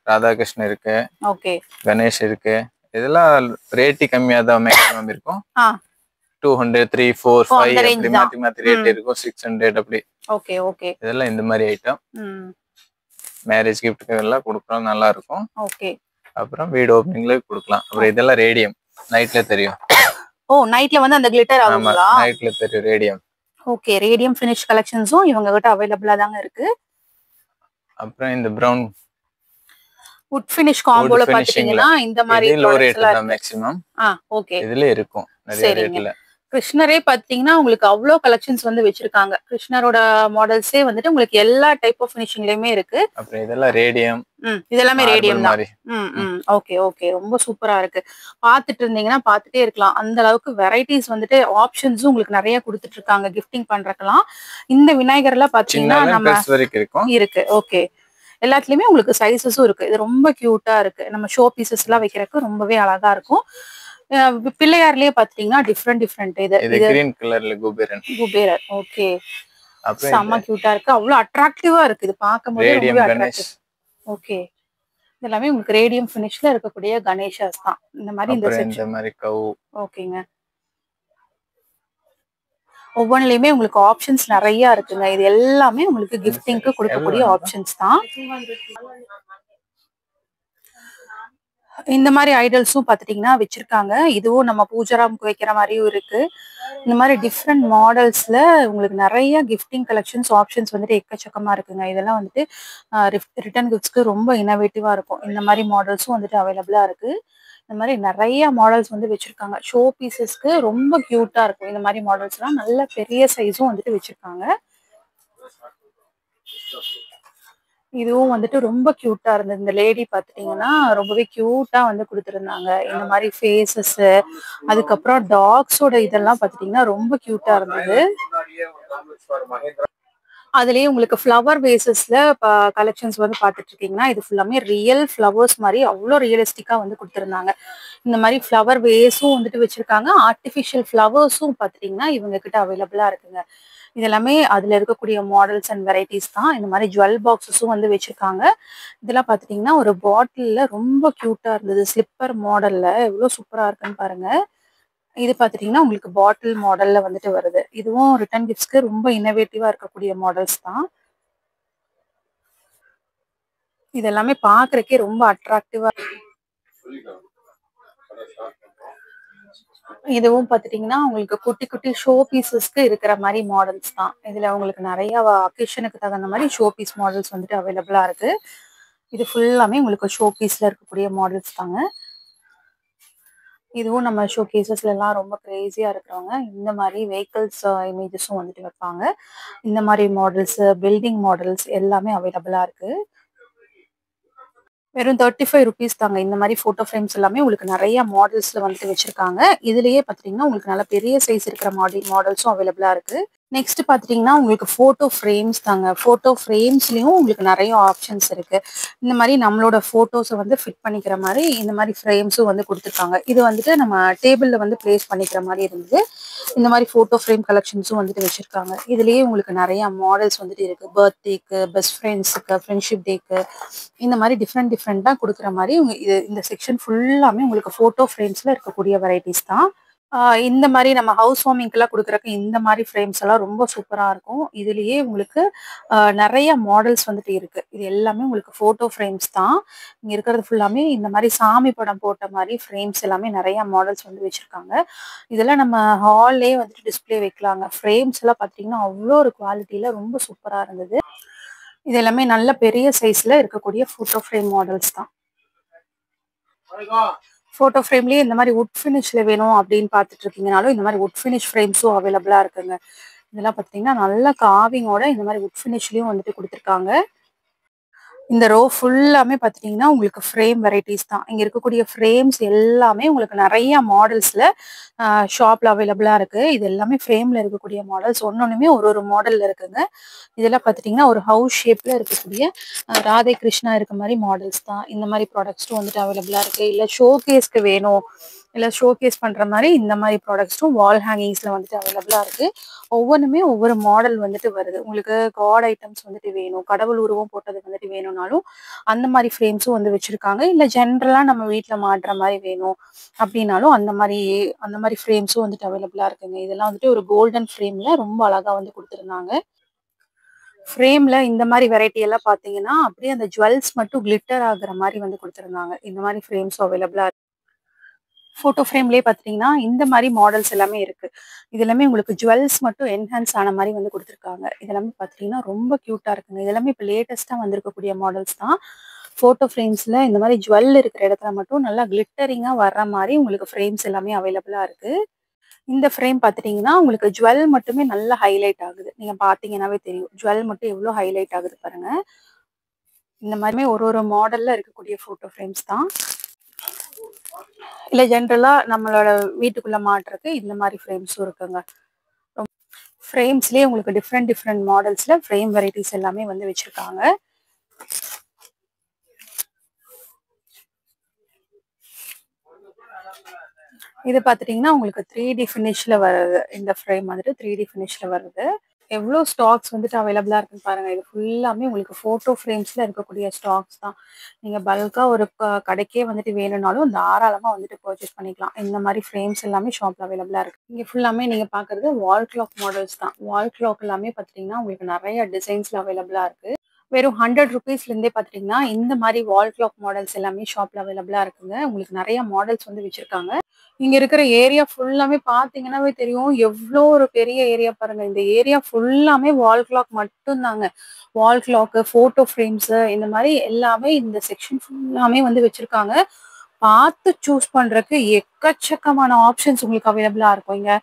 ராதாகிருஷ்ணன் இருக்கு ஓகே கணேஷ் இருக்கு இதெல்லாம் ரேட் கம்மியா தான் மேக்ஸிமம் இருக்கும் 200 3 4 5 அப்படி மாத்தி மாத்தி ரேட் இருக்கும் 600 அப்படி ஓகே ஓகே இதெல்லாம் இந்த மாதிரி ஐட்டம் மேரேஜ் கிஃப்ட்க்கு எல்லாம் கொடுக்கலாம் நல்லா இருக்கும் ஓகே அப்புறம் வீடு ஓபனிங்ல கொடுக்கலாம் அப்புறம் இதெல்லாம் ரேடியம் நைட்ல தெரியும் நைட்ல வந்து அந்த கிளிட்டர் ஆகுங்களா நைட்ல தெரியும் ரேடியம் ஓகே ரேடியம் ஃபினிஷ் கலெக்ஷன்ஸும் இவங்க கிட்ட அவைலபிளா தாங்க இருக்கு அப்புறம் இந்த பிரவுன் வுட் ஃபினிஷ் காம்போல பாத்தீங்கன்னா இந்த மாதிரி லோ ரேட் தான் மேக்ஸिमम ஓகே இதுல இருக்கும் நிறைய ரேட்ல கிருஷ்ணரே பாத்தீங்கன்னா உங்களுக்கு அவ்வளோ கலெக்ஷன்ஸ் வந்து வச்சிருக்காங்க கிருஷ்ணரோட மாடல்ஸே வந்துட்டு உங்களுக்கு எல்லா டைப் ஆஃப் ஃபினிஷிங்லயுமே இருக்கு அப்புறம் இதெல்லாம் ரேடியம் இதெல்லாமே ரேடியம் தான் ஓகே ஓகே ரொம்ப சூப்பரா இருக்கு பாத்துட்டு இருந்தீங்கன்னா பாத்துட்டே இருக்கலாம் அந்த அளவுக்கு வெரைட்டிஸ் வந்துட்டு ஆப்ஷன்ஸும் உங்களுக்கு நிறைய கொடுத்துட்டு இருக்காங்க கிஃப்டிங் பண்றதுக்கெல்லாம் இந்த விநாயகர் எல்லாம் பாத்தீங்கன்னா நம்ம இருக்கு ஓகே எல்லாத்துலயுமே உங்களுக்கு சைஸஸும் இருக்கு இது ரொம்ப கியூட்டா இருக்கு நம்ம ஷோ பீசஸ் எல்லாம் வைக்கிறதுக்கு ரொம்பவே அழகா இருக்கும் பிள்ளையார்லயே பாத்தீங்கன்னா டிஃப்ரெண்ட் இது கிரீன் கலர்ல குபேரர் ஓகே செம்ம கியூட்டா இருக்கு அவ்வளவு அட்ராக்டிவா இருக்கு இது பார்க்கும்போது ரொம்பவே அட்ராக்டிவ் ஓகே இதெல்லாமே உங்களுக்கு ரேடியம் ஃபினிஷ்ல இருக்கக்கூடிய கணேஷாஸ் தான் இந்த மாதிரி இந்த செக்ஷன் மாதிரி கவ் ஓகேங்க ஒவ்வொன்றுலயுமே உங்களுக்கு ஆப்ஷன்ஸ் நிறைய இருக்குங்க இது எல்லாமே உங்களுக்கு கிஃப்டிங்க்கு கொடுக்கக்கூடிய ஆப்ஷன்ஸ் தான் இந்த மாதிரி ஐடல்ஸும் பாத்துட்டீங்கன்னா வச்சிருக்காங்க இதுவும் நம்ம பூஜாராமுக்கு வைக்கிற மாதிரியும் இருக்கு இந்த மாதிரி டிஃப்ரெண்ட் மாடல்ஸ்ல உங்களுக்கு நிறைய கிஃப்டிங் கலெக்ஷன்ஸ் ஆப்ஷன்ஸ் வந்துட்டு எக்கச்சக்கமா இருக்குங்க இதெல்லாம் வந்துட்டு ரிட்டர்ன் கிஃப்ட்ஸ்க்கு ரொம்ப இன்னோவேட்டிவா இருக்கும் இந்த மாதிரி மாடல்ஸும் வந்துட்டு அவைலபிளா இருக்கு இந்த மாதிரி நிறைய மாடல்ஸ் வந்து வச்சிருக்காங்க ஷோ பீசஸ்க்கு ரொம்ப கியூட்டா இருக்கும் இந்த மாதிரி மாடல்ஸ் எல்லாம் நல்ல பெரிய சைஸும் வந்துட்டு வச்சிருக்காங்க இதுவும் வந்துட்டு ரொம்ப கியூட்டா இருந்தது இந்த லேடி பாத்துட்டீங்கன்னா ரொம்பவே கியூட்டா வந்து கொடுத்துருந்தாங்க இந்த மாதிரி ஃபேஸஸ் அதுக்கப்புறம் டாக்ஸோட இதெல்லாம் பாத்துட்டீங்கன்னா ரொம்ப கியூட்டா இருந்தது அதுலயே உங்களுக்கு ஃப்ளவர் வேசஸ்ல கலெக்ஷன்ஸ் வந்து பாத்துட்டு இருக்கீங்கன்னா இது ஃபுல்லாமே ரியல் ஃப்ளவர்ஸ் மாதிரி அவ்வளோ ரியலிஸ்டிக்கா வந்து கொடுத்துருந்தாங்க இந்த மாதிரி ஃப்ளவர் வேஸும் வந்துட்டு வச்சிருக்காங்க ஆர்டிஃபிஷியல் ஃப்ளவர்ஸும் பாத்துட்டீங்கன்னா இவங்க கிட்ட அவைலபிளா இருக்குங்க இது எல்லாமே அதுல இருக்கக்கூடிய மாடல்ஸ் அண்ட் வெரைட்டிஸ் தான். இந்த மாதிரி ஜுவல் பாக்ஸஸும் வந்து வச்சிருக்காங்க. இதெல்லாம் பார்த்துட்டீங்கன்னா ஒரு பாட்டில்ல ரொம்ப கியூட்டா இருந்தது. ஸ்லிப்பர் மாடல்ல எவ்வளோ சூப்பரா இருக்குன்னு பாருங்க. இது பார்த்துட்டீங்கன்னா உங்களுக்கு பாட்டில் மாடல்ல வந்துட்டு வருது. இதுவும் ரிட்டர்ன் கிஃப்ட்ஸ்க்கு ரொம்ப இன்னோவேட்டிவா இருக்கக்கூடிய மாடல்ஸ் தான். இது எல்லாமே பார்க்கறக்கே ரொம்ப அட்ராக்டிவா. இதுவும் பார்த்துட்டீங்கன்னா உங்களுக்கு குட்டி குட்டி ஷோ பீசஸ்க்கு இருக்கிற மாதிரி மாடல்ஸ் தான். இதுல உங்களுக்கு நிறைய அக்கேஷனுக்கு தகுந்த மாதிரி ஷோ பீஸ் மாடல்ஸ் வந்துட்டு அவைலபிளா இருக்கு. இது ஃபுல்லாமே உங்களுக்கு ஷோ பீஸ்ல இருக்கக்கூடிய மாடல்ஸ் தாங்க. இதுவும் நம்ம ஷோ கேசஸ்ல எல்லாம் ரொம்ப கிரேசியா இருக்கிறவங்க இந்த மாதிரி வெஹிக்கிள்ஸ் இமேஜஸும் வந்துட்டு வைப்பாங்க. இந்த மாதிரி மாடல்ஸ், பில்டிங் மாடல்ஸ் எல்லாமே அவைலபிளா இருக்கு. வெறும் 35 rupees தாங்க. இந்த மாதிரி போட்டோ ஃப்ரேம்ஸ் எல்லாமே உங்களுக்கு நிறைய மாடல்ஸ்ல வந்துட்டு வச்சிருக்காங்க. இதுலயே பாத்தீங்கன்னா உங்களுக்கு நல்ல பெரிய சைஸ் இருக்கிற மாடல்ஸும் அவைலபிளா இருக்கு. நெக்ஸ்ட் பாத்தீங்கன்னா உங்களுக்கு போட்டோ ஃப்ரேம்ஸ் தாங்க. போட்டோ ஃப்ரேம்ஸ்லயும் உங்களுக்கு நிறைய ஆப்ஷன்ஸ் இருக்கு. இந்த மாதிரி நம்மளோட போட்டோஸை வந்து ஃபிட் பண்ணிக்கிற மாதிரி இந்த மாதிரி ஃப்ரேம்ஸும் வந்து கொடுத்துருக்காங்க. இது வந்துட்டு நம்ம டேபிள்ல வந்து பிளேஸ் பண்ணிக்கிற மாதிரி இருந்தது. இந்த மாதிரி போட்டோ ஃப்ரேம் கலெக்ஷன்ஸும் வந்துட்டு வச்சிருக்காங்க. இதுலயே உங்களுக்கு நிறைய மாடல்ஸ் வந்துட்டு இருக்கு. பர்த்டேக்கு, பெஸ்ட் ஃப்ரெண்ட்ஸுக்கு, ஃப்ரெண்ட்ஷிப் டேக்கு, இந்த மாதிரி டிஃப்ரெண்டா கொடுக்குற மாதிரி இந்த செக்ஷன் ஃபுல்லாமே உங்களுக்கு போட்டோ ஃப்ரேம்ஸ்ல இருக்கக்கூடிய வெரைட்டிஸ் தான். இந்த மாதிரி நம்ம ஹவுஸ் வார்மிங்க்கெல்லாம் கொடுக்குறக்கு இந்த மாதிரி ஃப்ரேம்ஸ் எல்லாம் ரொம்ப சூப்பரா இருக்கும். இதுலயே உங்களுக்கு நிறைய மாடல்ஸ் வந்துட்டு இருக்கு. இது எல்லாமே உங்களுக்கு போட்டோ ஃப்ரேம்ஸ் தான். இங்க இருக்கிறது ஃபுல்லாமே இந்த மாதிரி சாமி படம் போட்ட மாதிரி ஃப்ரேம்ஸ் எல்லாமே நிறைய மாடல்ஸ் வந்து வச்சிருக்காங்க. இதெல்லாம் நம்ம ஹால்லே வந்துட்டு டிஸ்பிளே வைக்கலாங்க. ஃப்ரேம்ஸ் எல்லாம் பார்த்தீங்கன்னா அவ்வளோ ஒரு குவாலிட்டியில ரொம்ப சூப்பரா இருந்தது. இது எல்லாமே நல்ல பெரிய சைஸ்ல இருக்கக்கூடிய போட்டோ ஃப்ரேம் மாடல்ஸ் தான். போட்டோ ஃப்ரேம்லயே இந்த மாதிரி வுட் ஃபினிஷ்ல வேணும் அப்படின்னு பார்த்துட்டு இருக்கீங்கனாலும் இந்த மாதிரி வுட் ஃபினிஷ் ஃப்ரேம்ஸும் அவைலபிளா இருக்குங்க. இதெல்லாம் பார்த்தீங்கன்னா நல்ல காவிங்கோட இந்த மாதிரி வுட் ஃபினிஷ்லயும் வந்துட்டு கொடுத்துருக்காங்க. இந்த ரோ ஃபுல்லாமே பார்த்துட்டீங்கன்னா உங்களுக்கு ஃப்ரேம் வெரைட்டிஸ் தான். இங்கே இருக்கக்கூடிய ஃப்ரேம்ஸ் எல்லாமே உங்களுக்கு நிறைய மாடல்ஸில் ஷாப்பில் அவைலபிளாக இருக்குது. இது எல்லாமே ஃப்ரேமில் இருக்கக்கூடிய மாடல்ஸ். ஒன்னொன்றுமே ஒரு மாடலில் இருக்குங்க. இதெல்லாம் பார்த்துட்டிங்கன்னா ஒரு ஹவுஸ் ஷேப்பில் இருக்கக்கூடிய ராதே கிருஷ்ணா இருக்க மாதிரி மாடல்ஸ் தான். இந்த மாதிரி ப்ராடக்ட்ஸும் வந்துட்டு அவைலபிளாக இருக்குது. இல்லை ஷோகேஸ்க்கு வேணும், இல்லை ஷோகேஸ் பண்ணுற மாதிரி இந்த மாதிரி ப்ராடக்ட்ஸும் வால் ஹேங்கிங்ஸில் வந்துட்டு அவைலபிளாக இருக்குது. ஒவ்வொன்றுமே ஒவ்வொரு மாடல் வந்துட்டு வருது. உங்களுக்கு காட் ஐட்டம்ஸ் வந்துட்டு வேணும், கடவுள் உருவம் போட்டது வந்துட்டு வேணும்னாலும் அந்த மாதிரி ஃப்ரேம்ஸும் வந்து வச்சுருக்காங்க. இல்லை ஜென்ரலாக நம்ம வீட்டில் மாட்டுற மாதிரி வேணும் அப்படின்னாலும் அந்த மாதிரி ஃப்ரேம்ஸும் வந்துட்டு அவைலபிளாக இருக்குங்க. இதெல்லாம் வந்துட்டு ஒரு கோல்டன் ஃப்ரேமில் ரொம்ப அழகாக வந்து கொடுத்துருந்தாங்க. ஃப்ரேம்ல இந்த மாதிரி வெரைட்டி எல்லாம் பார்த்தீங்கன்னா அப்படியே அந்த ஜுவல்ஸ் மட்டும் கிளிட்டர் ஆகுற மாதிரி வந்து கொடுத்துருந்தாங்க. இந்த மாதிரி ஃப்ரேம்ஸும் அவைலபிளாக இருக்கு. ஃபோட்டோ ஃப்ரேம்லேயே பார்த்தீங்கன்னா இந்த மாதிரி மாடல்ஸ் எல்லாமே இருக்கு. இது எல்லாமே உங்களுக்கு ஜுவல்ஸ் மட்டும் என்ஹான்ஸ் ஆன மாதிரி வந்து கொடுத்துருக்காங்க. இதெல்லாமே பார்த்தீங்கன்னா ரொம்ப க்யூட்டாக இருக்குங்க. இதெல்லாமே இப்போ லேட்டஸ்ட்டாக வந்திருக்கக்கூடிய மாடல்ஸ் தான். ஃபோட்டோ ஃப்ரேம்ஸில் இந்த மாதிரி ஜுவல் இருக்கிற இடத்துல மட்டும் நல்லா கிளிட்டரிங்காக வர்ற மாதிரி உங்களுக்கு ஃப்ரேம்ஸ் எல்லாமே அவைலபிளாக இருக்கு. இந்த ஃப்ரேம் பார்த்துட்டிங்கன்னா உங்களுக்கு ஜுவல் மட்டுமே நல்லா ஹைலைட் ஆகுது. நீங்கள் பார்த்தீங்கன்னாவே தெரியும் ஜுவல் மட்டும் எவ்வளோ ஹைலைட் ஆகுது பாருங்க. இந்த மாதிரிமே ஒரு மாடலில் இருக்கக்கூடிய ஃபோட்டோ ஃப்ரேம்ஸ் தான். இல்லை ஜென்ரலாக நம்மளோட வீட்டுக்குள்ள மாட்டுறதுக்கு இந்த மாதிரி ஃப்ரேம்ஸும் இருக்குங்க. ஃப்ரேம்ஸ்லேயே உங்களுக்கு டிஃப்ரெண்ட் மாடல்ஸில் ஃப்ரேம் வெரைட்டிஸ் எல்லாமே வந்து வச்சுருக்காங்க. இது பார்த்துட்டிங்கன்னா உங்களுக்கு 3D ஃபினிஷில் வருது. இந்த ஃப்ரேம் வந்துட்டு 3D ஃபினிஷில் வருது. எவ்வளோ ஸ்டாக்ஸ் வந்துட்டு அவைலபிளாக இருக்குன்னு பாருங்கள். இது ஃபுல்லாமே உங்களுக்கு ஃபோட்டோ ஃப்ரேம்ஸில் இருக்கக்கூடிய ஸ்டாக்ஸ் தான். நீங்கள் பல்காக ஒரு கடைக்கே வந்துட்டு வேணும்னாலும் தாராளமாக வந்துட்டு பர்ச்சேஸ் பண்ணிக்கலாம். இந்த மாதிரி ஃப்ரேம்ஸ் எல்லாமே ஷாப்பில் அவைலபிளாக இருக்குது. இங்கே ஃபுல்லாமே நீங்கள் பார்க்குறது வால் கிளாக் மாடல்ஸ் தான். வால் கிளாக் எல்லாமே பார்த்துட்டிங்கன்னா உங்களுக்கு நிறைய டிசைன்ஸில் அவைலபிளாக இருக்குது. வெறும் 100 rupeesலேருந்தே பார்த்துட்டிங்கன்னா இந்த மாதிரி வால் கிளாக் மாடல்ஸ் எல்லாமே ஷாப்பில் அவைலபிளாக இருக்குங்க. உங்களுக்கு நிறைய மாடல்ஸ் வந்து வச்சுருக்காங்க. இங்க இருக்கிற ஏரியா ஃபுல்லாமே பார்த்தீங்கன்னாவே தெரியும் எவ்வளோ ஒரு பெரிய ஏரியா பாருங்க. இந்த ஏரியா ஃபுல்லாமே வால் கிளாக் மட்டும்தாங்க. வால் கிளாக்கு, ஃபோட்டோ ஃப்ரேம்ஸு இந்த மாதிரி எல்லாமே இந்த செக்ஷன் ஃபுல்லாமே வந்து வச்சுருக்காங்க. பார்த்து சூஸ் பண்ணுறதுக்கு எக்கச்சக்கமான ஆப்ஷன்ஸ் உங்களுக்கு அவைலபிளாக இருக்கும். இங்கே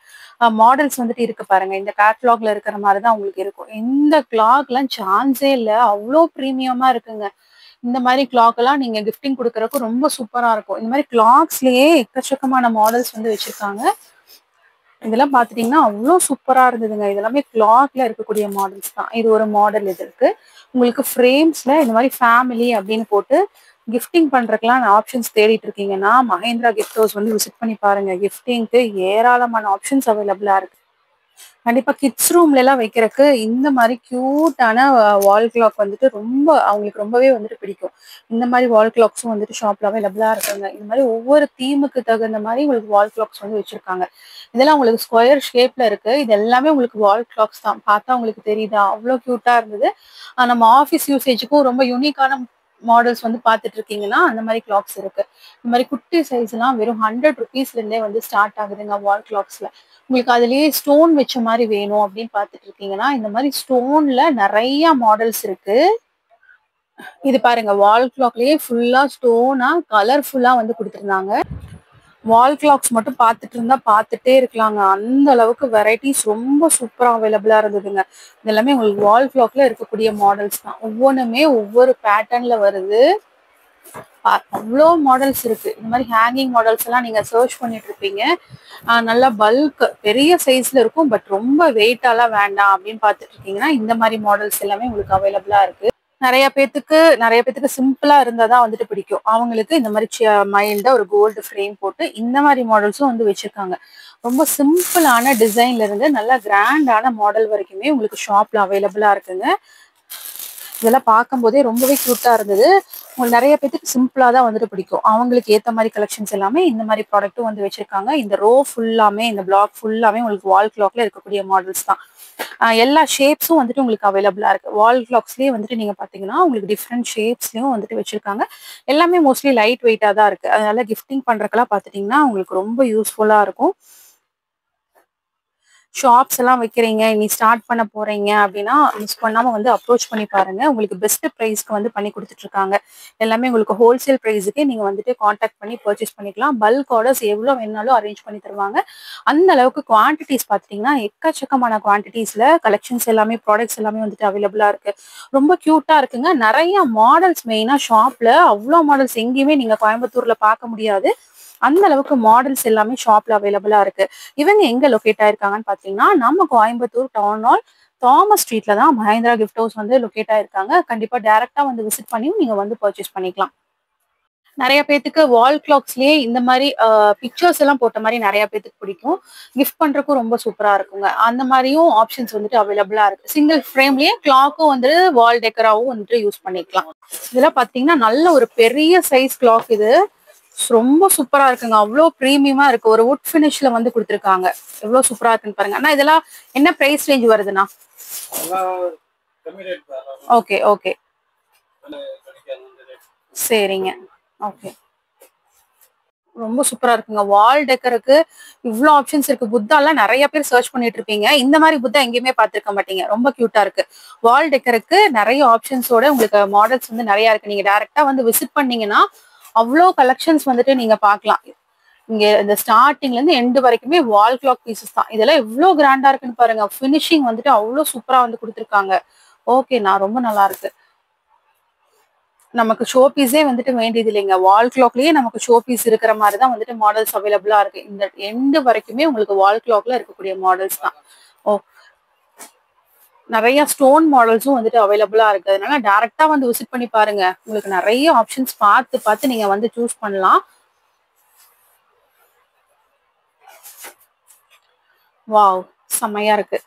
மாடல்ஸ் வந்துட்டு இருக்கு பாருங்க. இந்த கேட்லாக்ல இருக்கிற மாதிரி தான் உங்களுக்கு இருக்கும். இந்த கிளாக்லாம் சான்ஸே இல்லை, அவ்வளோ ப்ரீமியமாக இருக்குங்க. இந்த மாதிரி கிளாக் எல்லாம் நீங்க கிஃப்டிங் கொடுக்கறதுக்கு ரொம்ப சூப்பரா இருக்கும். இந்த மாதிரி கிளாக்ஸ்லயே எக்கச்சக்கமான மாடல்ஸ் வந்து வச்சிருக்காங்க. இதெல்லாம் பாத்துட்டீங்கன்னா அவ்வளோ சூப்பரா இருந்ததுங்க. இதெல்லாமே கிளாக்ல இருக்கக்கூடிய மாடல்ஸ் தான். இது ஒரு மாடல் இது இருக்கு. உங்களுக்கு ஃப்ரேம்ஸ்ல இந்த மாதிரி ஃபேமிலி அப்படின்னு போட்டு கிஃப்டிங் பண்றதுக்கெல்லாம் ஆப்ஷன்ஸ் தேடிட்டு இருக்கீங்கன்னா மஹேந்திரா கிஃப்ட் ஹவுஸ் வந்து விசிட் பண்ணி பாருங்க. கிஃப்டிங்க்கு ஏராளமான ஆப்ஷன்ஸ் அவைலபிளா இருக்கு. கண்டிப்பா கிட்ஸ் ரூம்ல எல்லாம் வைக்கிறதுக்கு இந்த மாதிரி கியூட்டான வால் கிளாக் வந்துட்டு ரொம்ப அவங்களுக்கு ரொம்பவே வந்துட்டு பிடிக்கும். இந்த மாதிரி வால் கிளாக்ஸும் வந்துட்டு ஷாப்ல அவைலபிளா இருக்காங்க. இந்த மாதிரி ஒவ்வொரு தீமுக்கு தகுந்த மாதிரி உங்களுக்கு வால் கிளாக்ஸ் வந்து வச்சிருக்காங்க. இதெல்லாம் உங்களுக்கு ஸ்கொயர் ஷேப்ல இருக்கு. இது எல்லாமே உங்களுக்கு வால் கிளாக்ஸ் தான். பார்த்தா உங்களுக்கு தெரியுதா? அவ்வளோ கியூட்டா இருந்தது. நம்ம ஆஃபீஸ் யூசேஜுக்கும் ரொம்ப யூனிக்கான மாடல்ஸ் வந்து பார்த்துட்டு இருக்கீங்கன்னா அந்த மாதிரி கிளாக்ஸ் இருக்கு. இந்த மாதிரி குட்டி சைஸ்லாம் வெறும் 100 ருபீஸ்ல இருந்தே வந்து ஸ்டார்ட் ஆகுதுங்க வால் கிளாக்ஸ்ல. உங்களுக்கு அதுலயே ஸ்டோன் வச்ச மாதிரி வேணும் அப்படின்னு பார்த்துட்டு இருக்கீங்கன்னா இந்த மாதிரி ஸ்டோன்ல நிறைய மாடல்ஸ் இருக்கு. இது பாருங்க வால் கிளாக்லயே ஃபுல்லா ஸ்டோனா கலர்ஃபுல்லா வந்து கொடுத்துருந்தாங்க. வால் கிளாக்ஸ் மட்டும் பார்த்துட்டு இருந்தா பார்த்துட்டே இருக்கலாங்க. அந்த அளவுக்கு வெரைட்டிஸ் ரொம்ப சூப்பரா அவைலபிளா இருந்ததுங்க. இது எல்லாமே உங்களுக்கு வால் கிளாக்ல இருக்கக்கூடிய மாடல்ஸ் தான். ஒவ்வொன்றுமே ஒவ்வொரு பேட்டர்ன்ல வருது. அவ்வளோ மாடல்ஸ் இருக்கு. இந்த மாதிரி ஹேங்கிங் மாடல்ஸ் எல்லாம் நீங்க சர்ச் பண்ணிட்டு இருப்பீங்க. நல்லா பல்க் பெரிய சைஸ்ல இருக்கும். பட் ரொம்ப வெயிட்டாலாம் வேண்டாம் அப்படின்னு பார்த்துட்டு இருக்கீங்கன்னா இந்த மாதிரி மாடல்ஸ் எல்லாமே உங்களுக்கு அவைலபிளா இருக்கு. நிறைய பேத்துக்கு சிம்பிளா இருந்தாதான் வந்துட்டு பிடிக்கும். அவங்களுக்கு இந்த மாதிரி மைல்டா ஒரு கோல்டு ஃப்ரேம் போட்டு இந்த மாதிரி மாடல்ஸும் வந்து வச்சிருக்காங்க. ரொம்ப சிம்பிளான டிசைன்ல இருந்து நல்லா கிராண்டான மாடல் வரைக்குமே உங்களுக்கு ஷாப்ல அவைலபிளா இருக்குங்க. இதெல்லாம் பார்க்கும் போதே ரொம்பவே கியூட்டா இருந்தது. உங்களுக்கு நிறைய பேருக்கு சிம்பிளா தான் வந்துட்டு பிடிக்கும். அவங்களுக்கு ஏத்த மாதிரி கலெக்ஷன்ஸ் எல்லாமே இந்த மாதிரி ப்ராடக்ட்டும் வந்து வச்சிருக்காங்க. இந்த ரோ ஃபுல்லாமே இந்த பிளாக் ஃபுல்லாமே உங்களுக்கு வால் கிளாக்ல இருக்கக்கூடிய மாடல்ஸ் தான். எல்லா ஷேப்ஸும் வந்துட்டு உங்களுக்கு அவைலபிளா இருக்கு. வால் கிளாக்ஸ்லயே வந்துட்டு நீங்க பாத்தீங்கன்னா உங்களுக்கு டிஃப்ரெண்ட் ஷேப்ஸ்லயும் வந்துட்டு வச்சிருக்காங்க. எல்லாமே மோஸ்ட்லி லைட் வெயிட்டா தான் இருக்கு. அதனால கிஃப்டிங் பண்றதுக்கெல்லாம் பாத்துட்டீங்கன்னா உங்களுக்கு ரொம்ப யூஸ்ஃபுல்லா இருக்கும். ஷாப்ஸ் எல்லாம் வைக்கிறீங்க, இனி ஸ்டார்ட் பண்ண போறீங்க அப்படின்னா மிஸ் பண்ணாம வந்து அப்ரோச் பண்ணி பாருங்க. உங்களுக்கு பெஸ்ட் ப்ரைஸ்க்கு வந்து பண்ணி கொடுத்துட்டு இருக்காங்க. எல்லாமே உங்களுக்கு ஹோல்சேல் ப்ரைஸுக்கு நீங்க வந்துட்டு கான்டாக்ட் பண்ணி பர்ச்சேஸ் பண்ணிக்கலாம். பல்க் ஆர்டர்ஸ் எவ்வளவு வேணாலும் அரேஞ்ச் பண்ணி தருவாங்க. அந்த அளவுக்கு குவான்டிட்டிஸ் பாத்தீங்கன்னா எக்கச்சக்கமான குவான்டிட்டிஸ்ல கலெக்ஷன்ஸ் எல்லாமே ப்ராடக்ட்ஸ் எல்லாமே வந்துட்டு அவைலபிளா இருக்கு. ரொம்ப கியூட்டா இருக்குங்க. நிறைய மாடல்ஸ் மெயினா ஷாப்ல அவ்வளோ மாடல்ஸ் எங்கேயுமே நீங்க கோயம்புத்தூர்ல பார்க்க முடியாது. அந்த அளவுக்கு மாடல்ஸ் எல்லாமே ஷாப்ல அவைலபிளா இருக்கு. இவங்க எங்க லொகேட் ஆயிருக்காங்கன்னு பாத்தீங்கன்னா நம்ம கோயம்புத்தூர் டவுன் ஹால் தாமஸ் ஸ்ட்ரீட்ல தான் மஹேந்திரா கிஃப்ட் ஹவுஸ் வந்து லொகேட் ஆயிருக்காங்க. கண்டிப்பா டைரக்டா வந்து விசிட் பண்ணியும் நீங்க வந்து பர்ச்சேஸ் பண்ணிக்கலாம். நிறைய பேத்துக்கு வால் கிளாக்ஸ்லயே இந்த மாதிரி பிக்சர்ஸ் எல்லாம் போட்ட மாதிரி நிறைய பேத்துக்கு பிடிக்கும். கிஃப்ட் பண்றதுக்கும் ரொம்ப சூப்பரா இருக்குங்க. அந்த மாதிரியும் ஆப்ஷன்ஸ் வந்துட்டு அவைலபிளா இருக்கு. சிங்கிள் ஃப்ரேம்லயே கிளாக்கும் வந்து வால் டெக்கராவும் வந்துட்டு யூஸ் பண்ணிக்கலாம். இதெல்லாம் பாத்தீங்கன்னா நல்ல ஒரு பெரிய சைஸ் கிளாக். இது ரொம்ப சூப்பரா இருக்குங்க. அவ்வளோ பிரீமியமா இருக்கு. ஒரு வுட் ஃபினிஷ்ல வந்து கொடுத்துருக்காங்க. எவ்வளவு சூப்பரா இருக்குன்னு பாருங்க. ஆனா இதெல்லாம் என்ன பிரைஸ் ரேஞ்ச் வருதுண்ணா? ஓகே ஓகே சரிங்க. ஓகே ரொம்ப சூப்பரா இருக்குங்க. வால் டெக்கருக்கு இவ்வளவு ஆப்ஷன்ஸ் இருக்கு. புத்தாலாம் நிறைய பேர் சர்ச் பண்ணிட்டு இருப்பீங்க. இந்த மாதிரி புத்தா எங்கேயுமே பார்த்திருக்க மாட்டீங்க. ரொம்ப கியூட்டா இருக்கு. வால் டெக்கருக்கு நிறைய ஆப்ஷன்ஸோட உங்களுக்கு மாடல்ஸ் வந்து நிறைய இருக்கு. நீங்க டைரக்டா வந்து விசிட் பண்ணீங்கன்னா அவ்வளோ கலெக்ஷன்ஸ் வந்துட்டு நீங்க பார்க்கலாம். இங்க இந்த ஸ்டார்டிங்ல இருந்து எண்டு வரைக்குமே வால் கிளாக் பீசஸ் தான். இதெல்லாம் எவ்வளவு கிராண்டா இருக்குன்னு பாருங்க. பினிஷிங் வந்துட்டு அவ்வளவு சூப்பரா வந்து கொடுத்துருக்காங்க. ஓகேண்ணா ரொம்ப நல்லா இருக்கு. நமக்கு ஷோ பீஸே வந்துட்டு வேண்டியது இல்லைங்க. வால் கிளாக்லயே நமக்கு ஷோ பீஸ் இருக்கிற மாதிரி தான் வந்துட்டு மாடல்ஸ் அவைலபிளா இருக்கு. இந்த எண்டு வரைக்குமே உங்களுக்கு வால் கிளாக்ல இருக்கக்கூடிய மாடல்ஸ் தான். ஓ நிறைய ஸ்டோன் மாடல்ஸும் வந்துட்டு அவைலபிளா இருக்கு. அதனால டைரக்டா வந்து விசிட் பண்ணி பாருங்க. உங்களுக்கு நிறைய ஆப்ஷன்ஸ் பார்த்து நீங்க வந்து சூஸ் பண்ணலாம். வாவ் செம்மையா இருக்கு.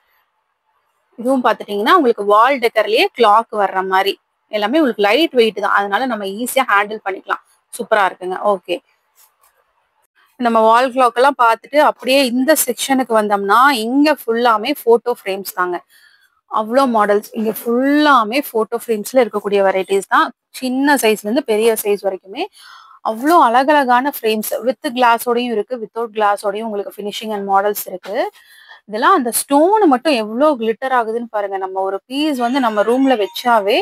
இதுவும் பாத்துட்டீங்கன்னா உங்களுக்கு வால் டெக்கர்லயே கிளாக் வர்ற மாதிரி எல்லாமே உங்களுக்கு லைட் வெயிட் தான். அதனால நம்ம ஈஸியா ஹேண்டில் பண்ணிக்கலாம். சூப்பரா இருக்குங்க. ஓகே நம்ம வால் கிளாக் எல்லாம் பார்த்துட்டு அப்படியே இந்த செக்ஷனுக்கு வந்தோம்னா இங்க ஃபுல்லாமே போட்டோ ஃப்ரேம்ஸ் தாங்க. அவ்வளோ மாடல்ஸ் இங்க ஃபுல்லாமே போட்டோ ஃப்ரேம்ஸ்ல இருக்கக்கூடிய வெரைட்டிஸ் தான். சின்ன சைஸ்ல இருந்து பெரிய சைஸ் வரைக்குமே அவ்வளோ அழகழகான ஃப்ரேம்ஸ் வித் கிளாஸோடையும் இருக்கு, வித்தவுட் கிளாஸோடையும் உங்களுக்கு ஃபினிஷிங் அண்ட் மாடல்ஸ் இருக்கு. இதெல்லாம் அந்த ஸ்டோன் மட்டும் எவ்வளோ கிளிட்டர் ஆகுதுன்னு பாருங்க. நம்ம ஒரு பீஸ் வந்து நம்ம ரூம்ல வச்சாவே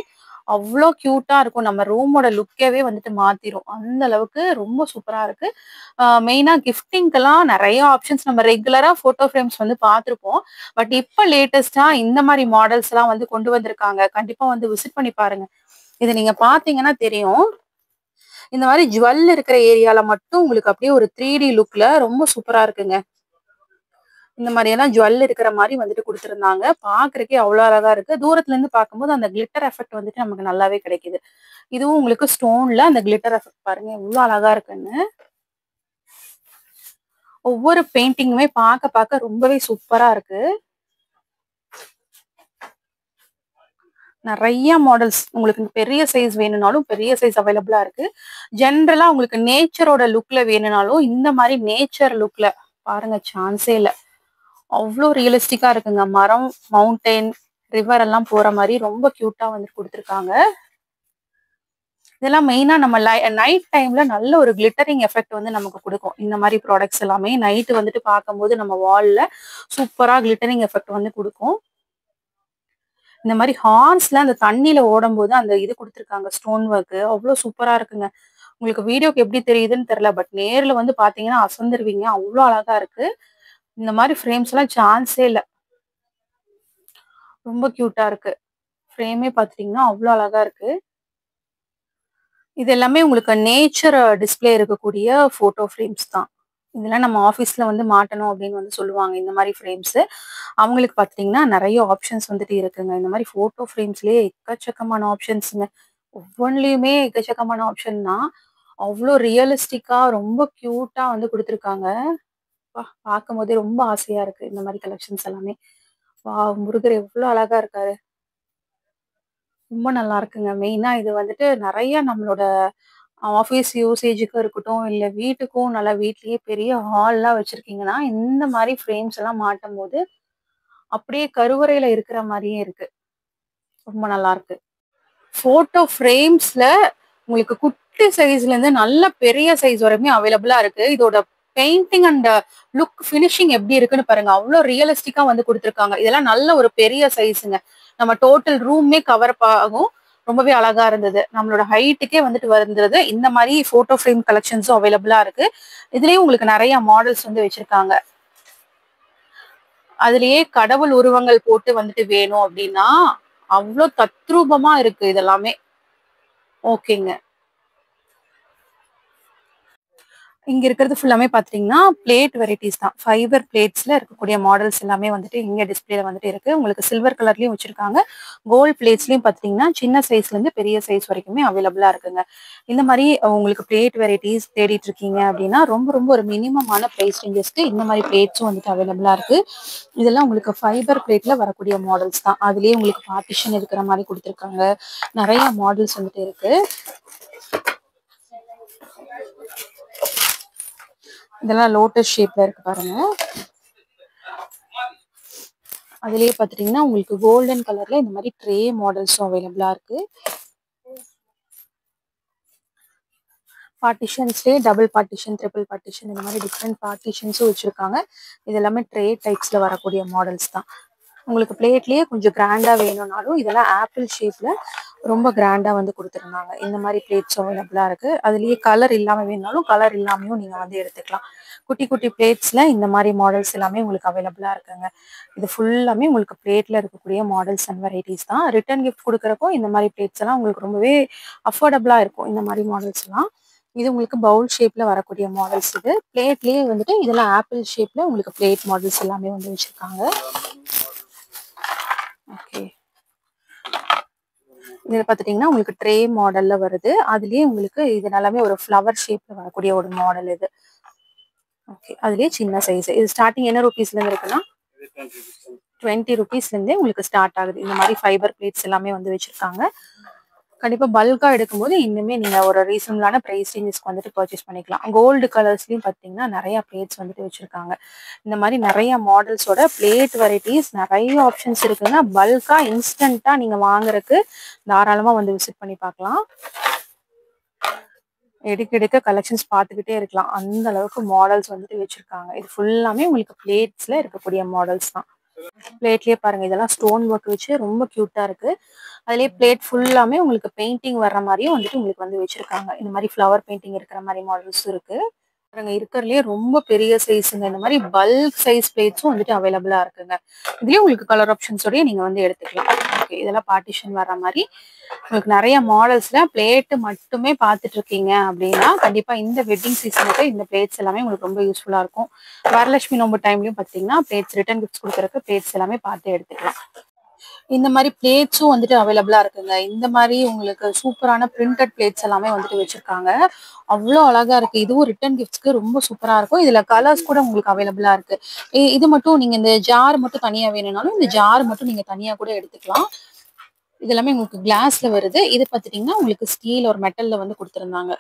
அவ்வளோ கியூட்டா இருக்கும். நம்ம ரூமோட லுக்கவே வந்துட்டு மாத்திரும். அந்த அளவுக்கு ரொம்ப சூப்பரா இருக்கு. மெயினா கிஃப்டிங்கெல்லாம் நிறைய ஆப்ஷன்ஸ் நம்ம ரெகுலரா போட்டோ ஃப்ரேம்ஸ் வந்து பார்த்துருப்போம். பட் இப்ப லேட்டஸ்டா இந்த மாதிரி மாடல்ஸ் எல்லாம் வந்து கொண்டு வந்திருக்காங்க. கண்டிப்பா வந்து விசிட் பண்ணி பாருங்க. இது நீங்க பாத்தீங்கன்னா தெரியும். இந்த மாதிரி ஜுவல் இருக்கிற ஏரியால மட்டும் உங்களுக்கு அப்படியே ஒரு 3D லுக்ல ரொம்ப சூப்பரா இருக்குங்க. இந்த மாதிரி எல்லாம் ஜுவல் இருக்கிற மாதிரி வந்துட்டு கொடுத்துருந்தாங்க. பாக்குறதுக்கே அவ்வளவு அழகா இருக்கு. தூரத்துல இருந்து பார்க்கும்போது அந்த கிளிட்டர் எஃபெக்ட் வந்துட்டு நமக்கு நல்லாவே கிடைக்குது. இதுவும் உங்களுக்கு ஸ்டோன்ல அந்த கிளிட்டர் எஃபெக்ட் பாருங்க எவ்வளவு அழகா இருக்குன்னு. ஒவ்வொரு பெயிண்டிங்குமே பார்க்க ரொம்பவே சூப்பரா இருக்கு. நிறைய மாடல்ஸ் உங்களுக்கு பெரிய சைஸ் வேணும்னாலும் பெரிய சைஸ் அவைலபிளா இருக்கு. ஜென்ரலா உங்களுக்கு நேச்சரோட லுக்ல வேணும்னாலும் இந்த மாதிரி நேச்சர் லுக்ல பாருங்க, சான்ஸே இல்லை. அவ்வளோ ரியலிஸ்டிக்கா இருக்குங்க. மரம், மவுண்டைன், ரிவர் எல்லாம் போற மாதிரி ரொம்ப கியூட்டா வந்து கொடுத்துருக்காங்க. இதெல்லாம் மெயினா நம்ம நைட் டைம்ல நல்ல ஒரு கிளிட்டரிங் எஃபெக்ட் வந்து நமக்கு கொடுக்கும். இந்த மாதிரி ப்ராடக்ட்ஸ் எல்லாமே நைட்டு வந்துட்டு பார்க்கும்போது நம்ம வால்ல சூப்பரா கிளிட்டரிங் எஃபெக்ட் வந்து கொடுக்கும். இந்த மாதிரி ஹார்ஸ்ல அந்த தண்ணியில ஓடும் போது அந்த இது கொடுத்துருக்காங்க ஸ்டோன் ஒர்க், அவ்வளோ சூப்பரா இருக்குங்க. உங்களுக்கு வீடியோக்கு எப்படி தெரியுதுன்னு தெரியல, பட் நேர்ல வந்து பாத்தீங்கன்னா அசந்துருவீங்க. அவ்வளோ அழகா இருக்கு. இந்த மாதிரி ஃப்ரேம்ஸ் எல்லாம் சான்ஸே இல்லை. ரொம்ப கியூட்டா இருக்கு. ஃப்ரேமே பாத்தீங்கன்னா அவ்வளோ அழகா இருக்கு. இது எல்லாமே உங்களுக்கு நேச்சர் டிஸ்பிளே இருக்கக்கூடிய போட்டோ ஃப்ரேம்ஸ் தான். இதெல்லாம் நம்ம ஆஃபீஸ்ல வந்து மாட்டணும் அப்படின்னு வந்து சொல்லுவாங்க. இந்த மாதிரி ஃப்ரேம்ஸ் அவங்களுக்கு பார்த்தீங்கன்னா நிறைய ஆப்ஷன்ஸ் வந்துட்டு இருக்குங்க. இந்த மாதிரி போட்டோ ஃப்ரேம்ஸ்லயே எக்கச்சக்கமான ஆப்ஷன்ஸுங்க. ஒவ்வொன்றிலையுமே எக்கச்சக்கமான ஆப்ஷன்னா அவ்வளோ ரியலிஸ்டிக்கா ரொம்ப கியூட்டா வந்து கொடுத்துருக்காங்க. பார்க்கும் போதே ரொம்ப ஆசையா இருக்கு இந்த மாதிரி கலெக்ஷன்ஸ் எல்லாமே. வா, முருகர் எவ்வளோ அழகா இருக்காரு. ரொம்ப நல்லா இருக்குங்க. மெயினா இது வந்துட்டு நிறைய நம்மளோட ஆஃபீஸ் யூசேஜுக்கும் இருக்கட்டும், இல்ல வீட்டுக்கும் நல்லா வீட்லயே பெரிய ஹால்லாம் வச்சிருக்கீங்கன்னா இந்த மாதிரி ஃப்ரேம்ஸ் எல்லாம் மாட்டும் போது அப்படியே கருவறையில இருக்கிற மாதிரியே இருக்கு. ரொம்ப நல்லா இருக்கு. போட்டோ ஃப்ரேம்ஸ்ல உங்களுக்கு குட்டி சைஸ்ல இருந்து நல்ல பெரிய சைஸ் வரைக்குமே அவைலபிளா இருக்கு. இதோட பெயிண்டிங் அண்ட் லுக் ஃபினிஷிங் எப்படி இருக்குன்னு பாருங்க. அவ்வளோ ரியலிஸ்டிக்கா வந்து கொடுத்துருக்காங்க. இதெல்லாம் நல்ல ஒரு பெரிய சைஸுங்க. நம்ம டோட்டல் ரூமே கவர் ஆகும். ரொம்பவே அழகா இருந்தது. நம்மளோட ஹைட்டுக்கே வந்துட்டு வந்துருது. இந்த மாதிரி போட்டோ ஃப்ரேம் கலெக்ஷன்ஸும் அவைலபிளா இருக்கு. இதுலயும் உங்களுக்கு நிறைய மாடல்ஸ் வந்து வச்சிருக்காங்க. அதுலயே கடவுள் உருவங்கள் போட்டு வந்துட்டு வேணும் அப்படின்னா அவ்வளோ தத்ரூபமா இருக்கு இதெல்லாமே. ஓகேங்க. இங்க இருக்கிறது ஃபுல்லாமே பாத்தீங்கன்னா பிளேட் வெரைட்டிஸ் தான். ஃபைபர் பிளேட்ஸ்ல இருக்கக்கூடிய மாடல்ஸ் எல்லாமே வந்துட்டு இங்க டிஸ்பிளேல வந்துட்டு இருக்கு. உங்களுக்கு சில்வர் கலர்லயும் வச்சிருக்காங்க. கோல்ட் பிளேட்ஸ்லயும் பாத்தீங்கன்னா சின்ன சைஸ்ல இருந்து பெரிய சைஸ் வரைக்குமே அவைலபிளா இருக்குங்க. இந்த மாதிரி உங்களுக்கு பிளேட் வெரைட்டிஸ் தேடிட்டு இருக்கீங்க அப்படின்னா ரொம்ப ரொம்ப ஒரு மினிமமான பிரைஸ் ரேஞ்சஸ்க்கு இந்த மாதிரி பிளேட்ஸும் வந்துட்டு அவைலபிளா இருக்கு. இதெல்லாம் உங்களுக்கு ஃபைபர் பிளேட்ல வரக்கூடிய மாடல்ஸ் தான். அதுலயே உங்களுக்கு பார்ட்டிஷன் இருக்கிற மாதிரி கொடுத்துருக்காங்க. நிறைய மாடல்ஸ் வந்துட்டு இருக்கு. இதெல்லாம் லோட்டஸ் ஷேப்ல இருக்கு பாருங்க. அதுலயே பாத்தீங்கன்னா உங்களுக்கு கோல்டன் கலர்ல இந்த மாதிரி ட்ரே மாடல்ஸும் அவைலபிளா இருக்கு. பார்ட்டிஷன்ஸ்லேயே டபுள் பார்ட்டிஷன், ட்ரிபிள் பார்ட்டிஷன் இந்த மாதிரி டிஃப்ரெண்ட் பார்ட்டிஷன்ஸும் வச்சிருக்காங்க. இது எல்லாமே ட்ரே டைப்ஸ்ல வரக்கூடிய மாடல்ஸ் தான். உங்களுக்கு பிளேட்லயே கொஞ்சம் கிராண்டா வேணும்னாலும் இதெல்லாம் ஆப்பிள் ஷேப்ல ரொம்ப கிராண்டா வந்து கொடுத்துருந்தாங்க. இந்த மாதிரி பிளேட்ஸ் அவைலபிளா இருக்கு. அதுலயே கலர் இல்லாம வேணும்னாலும் கலர் இல்லாமையும் நீங்க வந்து எடுத்துக்கலாம். குட்டி குட்டி பிளேட்ஸ்ல இந்த மாதிரி மாடல்ஸ் எல்லாமே உங்களுக்கு அவைலபிளா இருக்குங்க. இது ஃபுல்லாமே உங்களுக்கு பிளேட்ல இருக்கக்கூடிய மாடல்ஸ் அண்ட் வெரைட்டிஸ் தான். ரிட்டர்ன் கிஃப்ட் கொடுக்குறப்போ இந்த மாதிரி பிளேட்ஸ் எல்லாம் உங்களுக்கு ரொம்பவே அஃபோர்டபுளா இருக்கும். இந்த மாதிரி மாடல்ஸ் எல்லாம் இது உங்களுக்கு பவுல் ஷேப்ல வரக்கூடிய மாடல்ஸ். இது பிளேட்லயே வந்துட்டு இதெல்லாம் ஆப்பிள் ஷேப்ல உங்களுக்கு பிளேட் மாடல்ஸ் எல்லாமே வந்து வச்சிருக்காங்க. ஓகே, இது பாத்துட்டீங்கன்னா உங்களுக்கு ட்ரே மாடல்ல வருது. அதுலயே உங்களுக்கு இது எல்லாமே ஒரு ஃப்ளவர் ஷேப்ல வரக்கூடிய ஒரு மாடல் இது. ஓகே, அதுலயே சின்ன சைஸ். இது ஸ்டார்டிங் என்ன ரூபீஸ்ல இருந்து இருக்குன்னா 20 rupeesல இருந்தே உங்களுக்கு ஸ்டார்ட் ஆகுது. இந்த மாதிரி ஃபைபர் பிளேட்ஸ் எல்லாமே வந்து வச்சிருக்காங்க. கண்டிப்பா பல்கா எடுக்கும்போது இன்னுமே நீங்க ஒரு ரீசனபிளான பிரைஸ் ரேஞ்சஸ்க்கு வந்துட்டு பர்ச்சேஸ் பண்ணிக்கலாம். கோல்டு கலர்ஸ்லயும் பாத்தீங்கன்னா நிறைய பிளேட்ஸ் வந்துட்டு வச்சிருக்காங்க. இந்த மாதிரி நிறைய மாடல்ஸோட பிளேட் வெரைட்டிஸ் நிறைய ஆப்ஷன்ஸ் இருக்குங்க. பல்கா இன்ஸ்டன்டா நீங்க வாங்குறதுக்கு தாராளமா வந்து விசிட் பண்ணி பார்க்கலாம். எடுக்க கலெக்ஷன்ஸ் பார்த்துக்கிட்டே இருக்கலாம். அந்த அளவுக்கு மாடல்ஸ் வந்துட்டு வச்சிருக்காங்க. இது ஃபுல்லாமே உங்களுக்கு பிளேட்ஸ்ல இருக்கக்கூடிய மாடல்ஸ் தான். பிளேட்லயே பாருங்க, இதெல்லாம் ஸ்டோன் ஒர்க் வச்சு ரொம்ப கியூட்டா இருக்கு. அதுலயே பிளேட் ஃபுல்லாமே உங்களுக்கு பெயிண்டிங் வர்ற மாதிரியும் வந்துட்டு உங்களுக்கு வந்து வச்சிருக்காங்க. இந்த மாதிரி ஃப்ளவர் பெயிண்டிங் இருக்கிற மாதிரி மாடல்ஸ் இருக்கு. பாருங்க, இருக்கிறதுலயே ரொம்ப பெரிய சைஸுங்க. இந்த மாதிரி பல்க் சைஸ் பிளேட்ஸும் வந்துட்டு அவைலபிளா இருக்குங்க. இதுலயும் உங்களுக்கு கலர் ஆப்ஷன்ஸோடய நீங்க வந்து எடுத்துக்கலாம். ஓகே, இதெல்லாம் பார்ட்டிஷன் வர்ற மாதிரி உங்களுக்கு நிறைய மாடல்ஸ்ல பிளேட் மட்டுமே பார்த்துட்டு இருக்கீங்க அப்படின்னா கண்டிப்பா இந்த வெட்டிங் சீசனுக்கு இந்த பிளேட்ஸ் எல்லாமே உங்களுக்கு ரொம்ப யூஸ்ஃபுல்லா இருக்கும். வரலட்சுமி நோம்பு டைம்லயும் பாத்தீங்கன்னா பிளேட்ஸ் ரிட்டர்ன் கிஃப்ட்ஸ் கொடுக்கறதுக்கு பிளேட்ஸ் எல்லாமே பார்த்து எடுத்துக்கலாம். இந்த மாதிரி பிளேட்ஸும் வந்துட்டு அவைலபிளா இருக்குங்க. இந்த மாதிரி உங்களுக்கு சூப்பரான பிரிண்டட் பிளேட்ஸ் எல்லாமே வந்துட்டு வச்சிருக்காங்க. அவ்வளோ அழகா இருக்கு. இதுவும் ரிட்டர்ன் கிஃப்ட்ஸ்க்கு ரொம்ப சூப்பரா இருக்கும். இதுல கலர்ஸ் கூட உங்களுக்கு அவைலபிளா இருக்கு. இது மட்டும் நீங்க இந்த ஜார் மட்டும் தனியா வேணும்னாலும் இந்த ஜார் மட்டும் நீங்க தனியா கூட எடுத்துக்கலாம். இது எல்லாமே உங்களுக்கு கிளாஸ்ல வருது. இது பாத்துட்டீங்கன்னா உங்களுக்கு ஸ்டீல் ஒரு மெட்டல்ல வந்து கொடுத்துருந்தாங்க.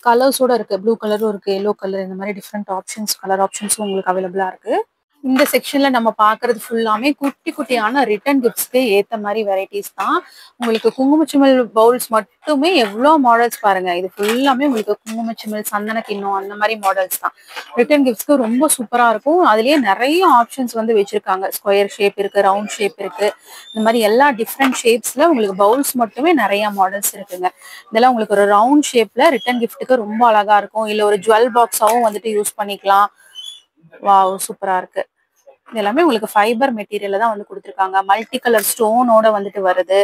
கலர்ஸோட இருக்கு. ப்ளூ கலரும் இருக்கு, எல்லோ கலர், இந்த மாதிரி டிஃப்ரெண்ட் ஆப்ஷன்ஸ், கலர் ஆப்ஷன்ஸும் உங்களுக்கு அவைலபிளா இருக்கு. இந்த செக்ஷன்ல நம்ம பாக்குறது ஃபுல்லாமே குட்டி குட்டியான ரிட்டன் கிஃப்ட்ஸ்க்கு ஏத்த மாதிரி வெரைட்டிஸ் தான். உங்களுக்கு குங்குமச்சிமிழ் பவுல்ஸ் மட்டுமே எவ்வளோ மாடல்ஸ் பாருங்க. இது ஃபுல்லாமே உங்களுக்கு குங்குமச்சிமிழ், சந்தன கிண்ணம் அந்த மாதிரி மாடல்ஸ் தான். ரிட்டன் கிஃப்ட்ஸ்க்கு ரொம்ப சூப்பரா இருக்கும். அதுலயே நிறைய ஆப்ஷன்ஸ் வந்து வச்சிருக்காங்க. ஸ்கொயர் ஷேப் இருக்கு, ரவுண்ட் ஷேப் இருக்கு, இந்த மாதிரி எல்லா டிஃப்ரெண்ட் ஷேப்ஸ்ல உங்களுக்கு பவுல்ஸ் மட்டுமே நிறைய மாடல்ஸ் இருக்குங்க. இதெல்லாம் உங்களுக்கு ஒரு ரவுண்ட் ஷேப்ல ரிட்டன் கிஃப்ட்டுக்கு ரொம்ப அழகா இருக்கும். இல்ல ஒரு ஜுவல் பாக்ஸாவும் வந்துட்டு யூஸ் பண்ணிக்கலாம். வாவ், சூப்பரா இருக்கு. இது எல்லாமே உங்களுக்கு ஃபைபர் மெட்டீரியல்ல தான் வந்து கொடுத்துருக்காங்க. மல்டி கலர் ஸ்டோனோட வந்துட்டு வருது.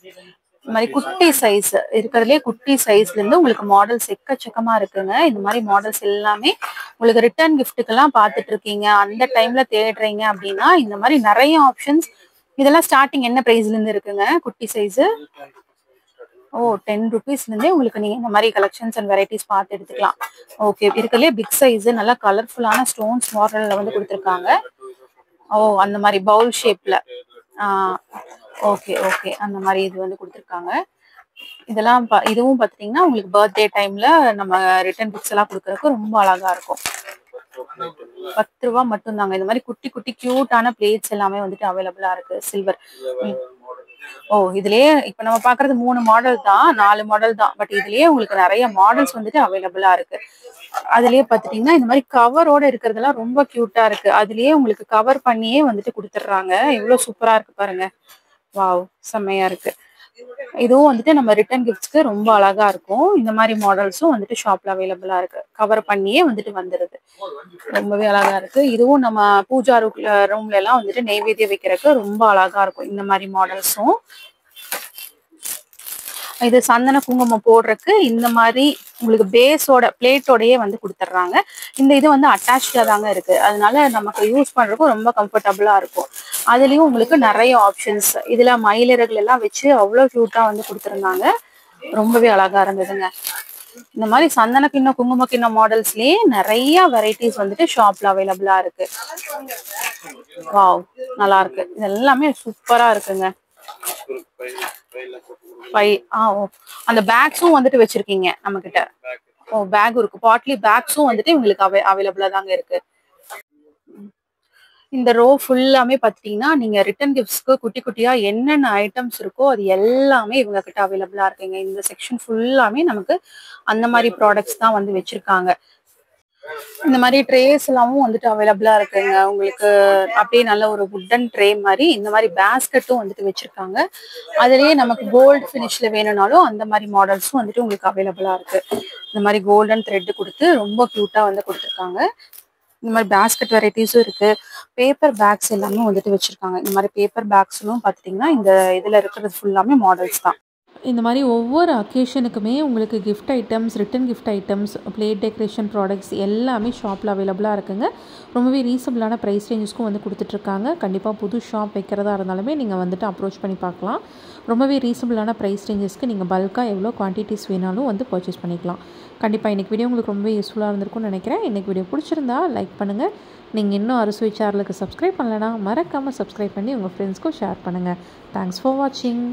இந்த மாதிரி குட்டி சைஸ் இருக்கிறதுலே குட்டி சைஸ்ல இருந்து உங்களுக்கு மாடல்ஸ் எக்கச்சக்கமா இருக்குங்க. இந்த மாதிரி மாடல்ஸ் எல்லாமே உங்களுக்கு ரிட்டர்ன் கிஃப்ட்டுக்கெல்லாம் பார்த்துட்டு இருக்கீங்க, அந்த டைம்ல தேடுறீங்க அப்படின்னா இந்த மாதிரி நிறைய ஆப்ஷன்ஸ். இதெல்லாம் ஸ்டார்டிங் என்ன பிரைஸ்ல இருந்து இருக்குங்க குட்டி சைஸ்? ஓ, 10 rupeesல இருந்தே உங்களுக்கு நீங்க இந்த மாதிரி கலெக்ஷன்ஸ் அண்ட் வெரைட்டிஸ் பார்த்து எடுத்துக்கலாம். ஓகே, இருக்கிறதுலே பிக் சைஸ் நல்லா கலர்ஃபுல்லான ஸ்டோன்ஸ் மாடல்ல வந்து கொடுத்துருக்காங்க. ஓ, அந்த மாதிரி பவுல் ஷேப்ல. ஓகே ஓகே, அந்த மாதிரி இது வந்து கொடுத்துருக்காங்க. இதெல்லாம் இதுவும் பாத்தீங்கன்னா உங்களுக்கு பர்த்டே டைம்ல நம்ம ரிட்டர்ன் கிஃப்ட்ஸ் எல்லாம் கொடுக்கறதுக்கு ரொம்ப அழகா இருக்கும். 10 ரூபா மட்டும் தாங்க. இந்த மாதிரி குட்டி குட்டி கியூட்டான பிளேட்ஸ் எல்லாமே வந்துட்டு அவைலபிளா இருக்கு. சில்வர். ஓ, இதுலயே இப்ப நம்ம பாக்குறது 3 மாடல் தான், 4 மாடல் தான். பட் இதுலயே உங்களுக்கு நிறைய மாடல்ஸ் வந்துட்டு அவைலபிளா இருக்கு. அதுலயே பாத்துட்டீங்கன்னா இந்த மாதிரி கவரோட இருக்கிறதெல்லாம் ரொம்ப கியூட்டா இருக்கு. அதுலயே உங்களுக்கு கவர் பண்ணியே வந்துட்டு கொடுத்துடுறாங்க. எவ்வளவு சூப்பரா இருக்கு பாருங்க. வாவ், செம்மையா இருக்கு. இதுவும் வந்துட்டு நம்ம ரிட்டர்ன் கிஃப்ட்ஸ்க்கு ரொம்ப அழகா இருக்கும். இந்த மாதிரி மாடல்ஸும் வந்துட்டு ஷாப்ல அவைலபிளா இருக்கு. கவர் பண்ணியே வந்துட்டு வந்துருது. ரொம்பவே அழகா இருக்கு. இதுவும் நம்ம பூஜா ரூம்ல எல்லாம் வந்துட்டு நெய்வேத்தியம் வைக்கிறதுக்கு ரொம்ப அழகா இருக்கும். இந்த மாதிரி மாடல்ஸும். இது சந்தன குங்குமம் போடுறதுக்கு இந்த மாதிரி உங்களுக்கு பேஸோட பிளேட்டோடயே வந்து கொடுத்துட்றாங்க. இந்த இது வந்து அட்டாச்சா தாங்க இருக்கு. அதனால நமக்கு யூஸ் பண்றதுக்கும் ரொம்ப கம்ஃபர்டபுளா இருக்கும். அதுலயும் உங்களுக்கு நிறைய ஆப்ஷன்ஸ். இதுல மயிலிறகுல எல்லாம் வச்சு அவ்வளவு கியூட்டா வந்து கொடுத்துருந்தாங்க. ரொம்பவே அழகா இருந்ததுங்க. இந்த மாதிரி சந்தன கிண்ணம், குங்கும கிண்ணம் மாடல்ஸ்லயே நிறைய வெரைட்டிஸ் வந்துட்டு ஷாப்ல அவைலபிளா இருக்கு. வாவ், நல்லா இருக்கு. இது எல்லாமே சூப்பரா இருக்குங்க. அந்த பேக்ஸும் வந்துட்டு வச்சிருக்கீங்க நம்ம கிட்ட. ஓ, பேக் இருக்கு. பாட்லி பேக்ஸும் வந்துட்டு உங்களுக்கு அவைலபிளா தாங்க இருக்கு. இந்த ரோ ஃபுல்லாமே பாத்தீங்கன்னா நீங்க ரிட்டர்ன் கிஃப்ட்ஸ்க்கு குட்டி குட்டியா என்னென்ன ஐட்டம்ஸ் இருக்கோ அது எல்லாமே இவங்க கிட்ட அவைலபிளா இருக்குங்க. இந்த செக்ஷன் ஃபுல்லாமே நமக்கு அந்த மாதிரி ப்ராடக்ட்ஸ் தான் வந்து வச்சிருக்காங்க. இந்த மாதிரி ட்ரேஸ் எல்லாமும் வந்துட்டு அவைலபிளா இருக்குங்க. உங்களுக்கு அப்படியே நல்ல ஒரு வுட்டன் ட்ரே மாதிரி இந்த மாதிரி பேஸ்கெட்டும் வந்துட்டு வச்சிருக்காங்க. அதுலயே நமக்கு கோல்டு ஃபினிஷ்ல வேணும்னாலும் அந்த மாதிரி மாடல்ஸும் வந்துட்டு உங்களுக்கு அவைலபிளா இருக்கு. இந்த மாதிரி கோல்டன் த்ரெட் கொடுத்து ரொம்ப கியூட்டா வந்து கொடுத்துருக்காங்க. இந்த மாதிரி பேஸ்கெட் வெரைட்டிஸும் இருக்கு. பேப்பர் பேக்ஸ் எல்லாமே வந்துட்டு வச்சிருக்காங்க. இந்த மாதிரி பேப்பர் பேக்ஸ்லும் பாத்தீங்கன்னா இந்த இதுல இருக்கிறது ஃபுல்லாமே மாடல்ஸ் தான். இந்த மாதிரி ஒவ்வொரு அக்கேஷனுக்குமே உங்களுக்கு gift items, return gift items, plate decoration products எல்லாமே ஷாப்பில் அவைலபிளாக இருக்குங்க. ரொம்பவே ரீசனபிளான ப்ரைஸ் ரேஞ்சஸ்க்கும் வந்து கொடுத்துட்ருக்காங்க. கண்டிப்பாக புது ஷாப் வைக்கிறதா இருந்தாலுமே நீங்கள் வந்துட்டு அப்ரோச் பண்ணி பார்க்கலாம். ரொம்பவே ரீசனபிளான ப்ரைஸ் ரேஞ்சஸ்க்கு நீங்கள் பல்காக எவ்வளோ குவான்டிட்டிஸ் வேணாலும் வந்து பர்ச்சேஸ் பண்ணிக்கலாம். கண்டிப்பாக இன்றைக்கி வீடியோ உங்களுக்கு ரொம்பவே யூஸ்ஃபுல்லாக இருந்திருக்கும்னு நினைக்கிறேன். இன்றைக்கி வீடியோ பிடிச்சிருந்தா லைக் பண்ணுங்கள். நீங்கள் இன்னும் அறுசுவை சேனலுக்கு சப்ஸ்கிரைப் பண்ணலைன்னா மறக்காமல் சப்ஸ்கிரைப் பண்ணி உங்கள் ஃப்ரெண்ட்ஸ்க்கும் ஷேர் பண்ணுங்கள். தேங்க்ஸ் ஃபார் வாட்சிங்.